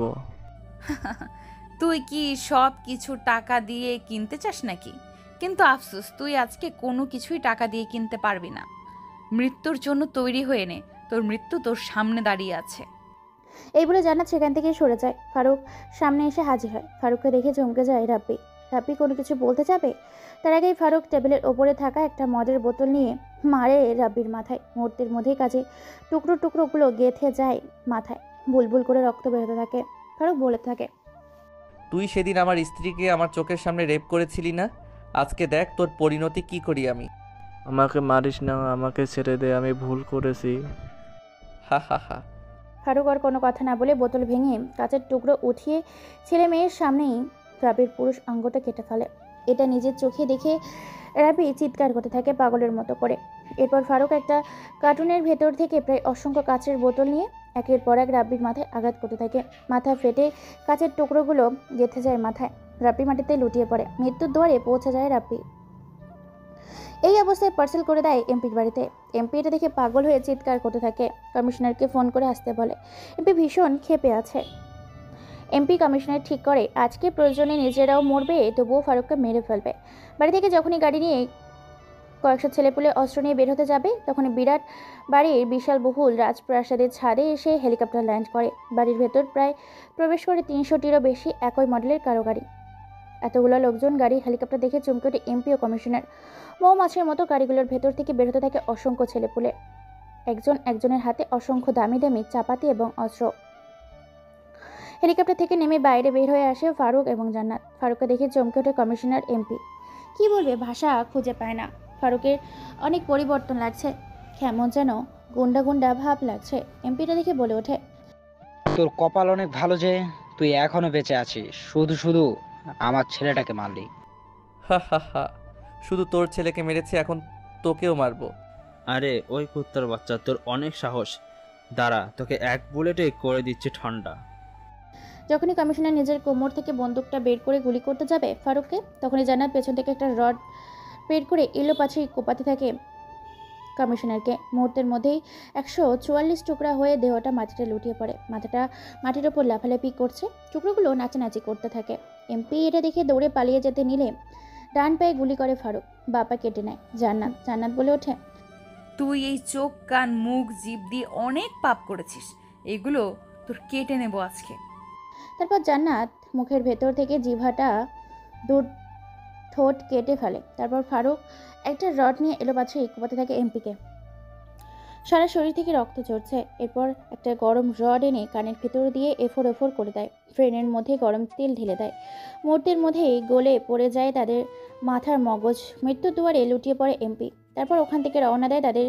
তুই কি সব কিছু টাকা দিয়ে কিনতে চাস নাকি? কিন্তু আফসোস, তুই আজকে কোনো কিছুই টাকা দিয়ে কিনতে পারবি না। মৃত্যুর জন্য তৈরি হয়ে নে, তোর মৃত্যু তোর সামনে দাঁড়িয়ে আছে। এই বলে জান্নাত সেখান থেকে সরে যায়। ফারুক সামনে এসে হাজির হয়। ফারুককে দেখে চমকে যায় রাব্বি। রাব্বি কোনো কিছু বলতে যাবে, তার আগেই ফারুক টেবিলের ওপরে থাকা একটা মদের বোতল নিয়ে মারে রাব্বির মাথায়। মুহূর্তের মধ্যেই কাজে টুকরো টুকরোগুলো গেঁথে যায় মাথায়। বুলবুল করে রক্ত বেরোতে থাকে। ফারুক বলে থাকে, তুই সেদিন আমার স্ত্রীকে আমার চোখের সামনে রেপ করেছিলি না? আজকে দেখ তোর পরিণতি কি করি আমি। আমাকে মারিস না, আমাকে ছেড়ে দে, আমি ভুল করেছি। হা হা হা। ফারুক আর কোনো কথা না বলে বোতল ভেঙে কাচের টুকরো উঠিয়ে ছেলে মেয়ের সামনেই রাবির পুরুষ অঙ্গটা কেটে ফেলে। এটা নিজের চোখে দেখে রাবি চিৎকার করতে থাকে পাগলের মতো করে। এরপর ফারুক একটা কার্টুনের ভেতর থেকে প্রায় অসংখ্য কাচের বোতল নিয়ে একের পর এক রাব্বির মাথায় আঘাত করতে থাকে। মাথা ফেটে কাচের টুকরোগুলো গেঁথে যায় মাথায়। রাব্বি মাটিতে লুটিয়ে পড়ে। মৃত্যুর দুয়ারে পৌঁছে যায় রাব্বি। এই অবস্থায় পার্সেল করে দেয় এমপির বাড়িতে। এমপি এটা দেখে পাগল হয়ে চিৎকার করতে থাকে। কমিশনারকে ফোন করে আসতে বলে। এমপি ভীষণ ক্ষেপে আছে। এমপি কমিশনার ঠিক করে আজকে প্রয়োজনে নিজেরাও মরবে, তবুও ফারুককে মেরে ফেলবে। বাড়ি থেকে যখনই গাড়ি নিয়ে কয়েকশো ছেলেপুলে অস্ত্র নিয়ে বের হতে যাবে, তখনই বিরাট বাড়ির বিশাল বহুল রাজপ্রাসাদের ছাদে এসে হেলিকপ্টার ল্যান্ড করে। বাড়ির ভেতর প্রায় প্রবেশ করে 300টিরও বেশি একই মডেলের কারো গাড়ি। এতগুলো লোকজন গাড়ি হেলিকপ্টার দেখে চমকে ওঠে এমপি ও কমিশনার। মৌমাছির মতো গাড়িগুলোর ভেতর থেকে বের হতে থাকে অসংখ্য ছেলেপুলে। একজন একজনের হাতে অসংখ্য দামি দামি চাপাতি এবং অস্ত্র। হেলিকপ্টার থেকে নেমে বাইরে বের হয়ে আসে ফারুক এবং জান্নাত। ফারুককে দেখে চমকে ওঠে কমিশনার এমপি। কি বলবে, ভাষা খুঁজে পায় না। ফারুকের অনেক পরিবর্তন লাগছে, কেমন যেন গুন্ডা গুন্ডা ভাব লাগছে। এমপিটা দেখে বলে ওঠে, তোর কপাল অনেক ভালো যে তুই এখনো বেঁচে আছিস, শুধু শুধু আমার ছেলেটাকে মারলি। হা হা হা। শুধু তোর ছেলেকে মেরেছি, এখন তোকেও মারবো। আরে ওই কুত্তার বাচ্চা, তোর অনেক সাহস। দাঁড়া, তোকে এক বুলেটে করে দিচ্ছে ঠান্ডা। যখনই কমিশনার নিজের কোমর থেকে বন্দুকটা বের করে গুলি করতে যাবে ফারুককে, তখনই জান্নাত পেছন থেকে একটা রড বের করে এলোপাছি কোপাতে থাকে কমিশনারকে। মুহূর্তের মধ্যেই 144 টুকরা হয়ে দেহটা মাটিতে লুটিয়ে পড়ে। মাথাটা মাটির ওপর লাফালাফি করছে, টুকরোগুলো নাচানাচি করতে থাকে। এমপি এটা দেখে দৌড়ে পালিয়ে যেতে নিলে ডান পায়ে গুলি করে ফারুক, বাপা কেটে নেয় জান্নাত। জান্নাত বলে ওঠে, তুই এই চোখ কান মুখ জিভ দিয়ে অনেক পাপ করেছিস, এগুলো তোর কেটে নেব আজকে। তারপর জান্নাত মুখের ভেতর থেকে জিভাটা দূর ঠোঁট কেটে ফেলে। তারপর ফারুক একটা রড নিয়ে এলোপাছে কোপাতে থাকে এমপিকে। সারা শরীর থেকে রক্ত ঝরছে। এরপর একটা গরম রড এনে কানের ভেতর দিয়ে এফোর এফোর করে দেয়। ফ্রেনের মধ্যে গরম তেল ঢেলে দেয়। মুহূর্তের মধ্যেই গলে পড়ে যায় তাদের মাথার মগজ। মৃত্যুর দুয়ারে লুটিয়ে পড়ে এমপি। তারপর ওখান থেকে রওনা দেয় তাদের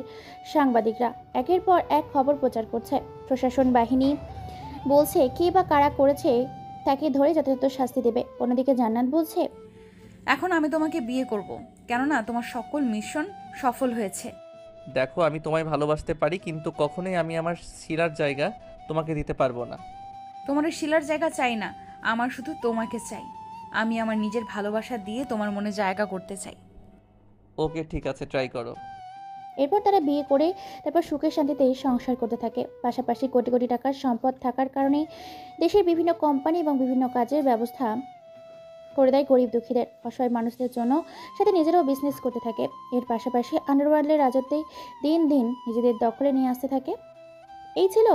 সাংবাদিকরা। একের পর এক খবর প্রচার করছে। প্রশাসন বাহিনী বলছে কে বা কারা করেছে তাকে ধরে যথাযথ শাস্তি দেবে। অন্যদিকে জান্নাত বলছে, এখন আমি তোমাকে বিয়ে করব, কেননা তোমার সকল মিশন সফল হয়েছে। দেখো, আমি তোমায় ভালোবাসতে পারি, কিন্তু কখনোই আমি আমার শিরার জায়গা তোমাকে দিতে পারবো না। তোমার শিলার জায়গা চাই না, আমার শুধু তোমাকে চাই। আমি আমার নিজের ভালোবাসা দিয়ে তোমার মনে জায়গা করতে চাই। ওকে ঠিক আছে, ট্রাই করো। এরপর তারা বিয়ে করে তারপর সুখে শান্তিতে সংসার করতে থাকে। পাশাপাশি কোটি কোটি টাকার সম্পদ থাকার কারণে দেশের বিভিন্ন কোম্পানি এবং বিভিন্ন কাজের ব্যবস্থা করে দেয় গরিব দুঃখীদের, অসহায় মানুষদের জন্য, সাথে নিজেরাও বিজনেস করতে থাকে। এর পাশাপাশি আন্ডারওয়ার্ল্ডের রাজত্বে দিন দিন নিজেদের দখলে নিয়ে আসতে থাকে। এই ছিল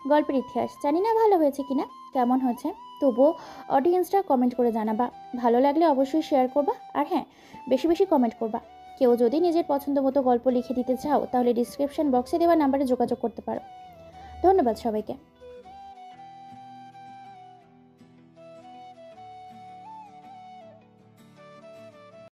গল্পের ইতিহাস। জানি না ভালো হয়েছে কিনা, কেমন হয়েছে, তবুও অডিয়েন্সরা কমেন্ট করে জানাবা। ভালো লাগলে অবশ্যই শেয়ার করবা, আর হ্যাঁ, বেশি বেশি কমেন্ট করবা। কেউ যদি নিজের পছন্দ মতো গল্প লিখে দিতে চাও তাহলে ডিসক্রিপশন বক্সে দেওয়া নাম্বারে যোগাযোগ করতে পারো। ধন্যবাদ সবাইকে।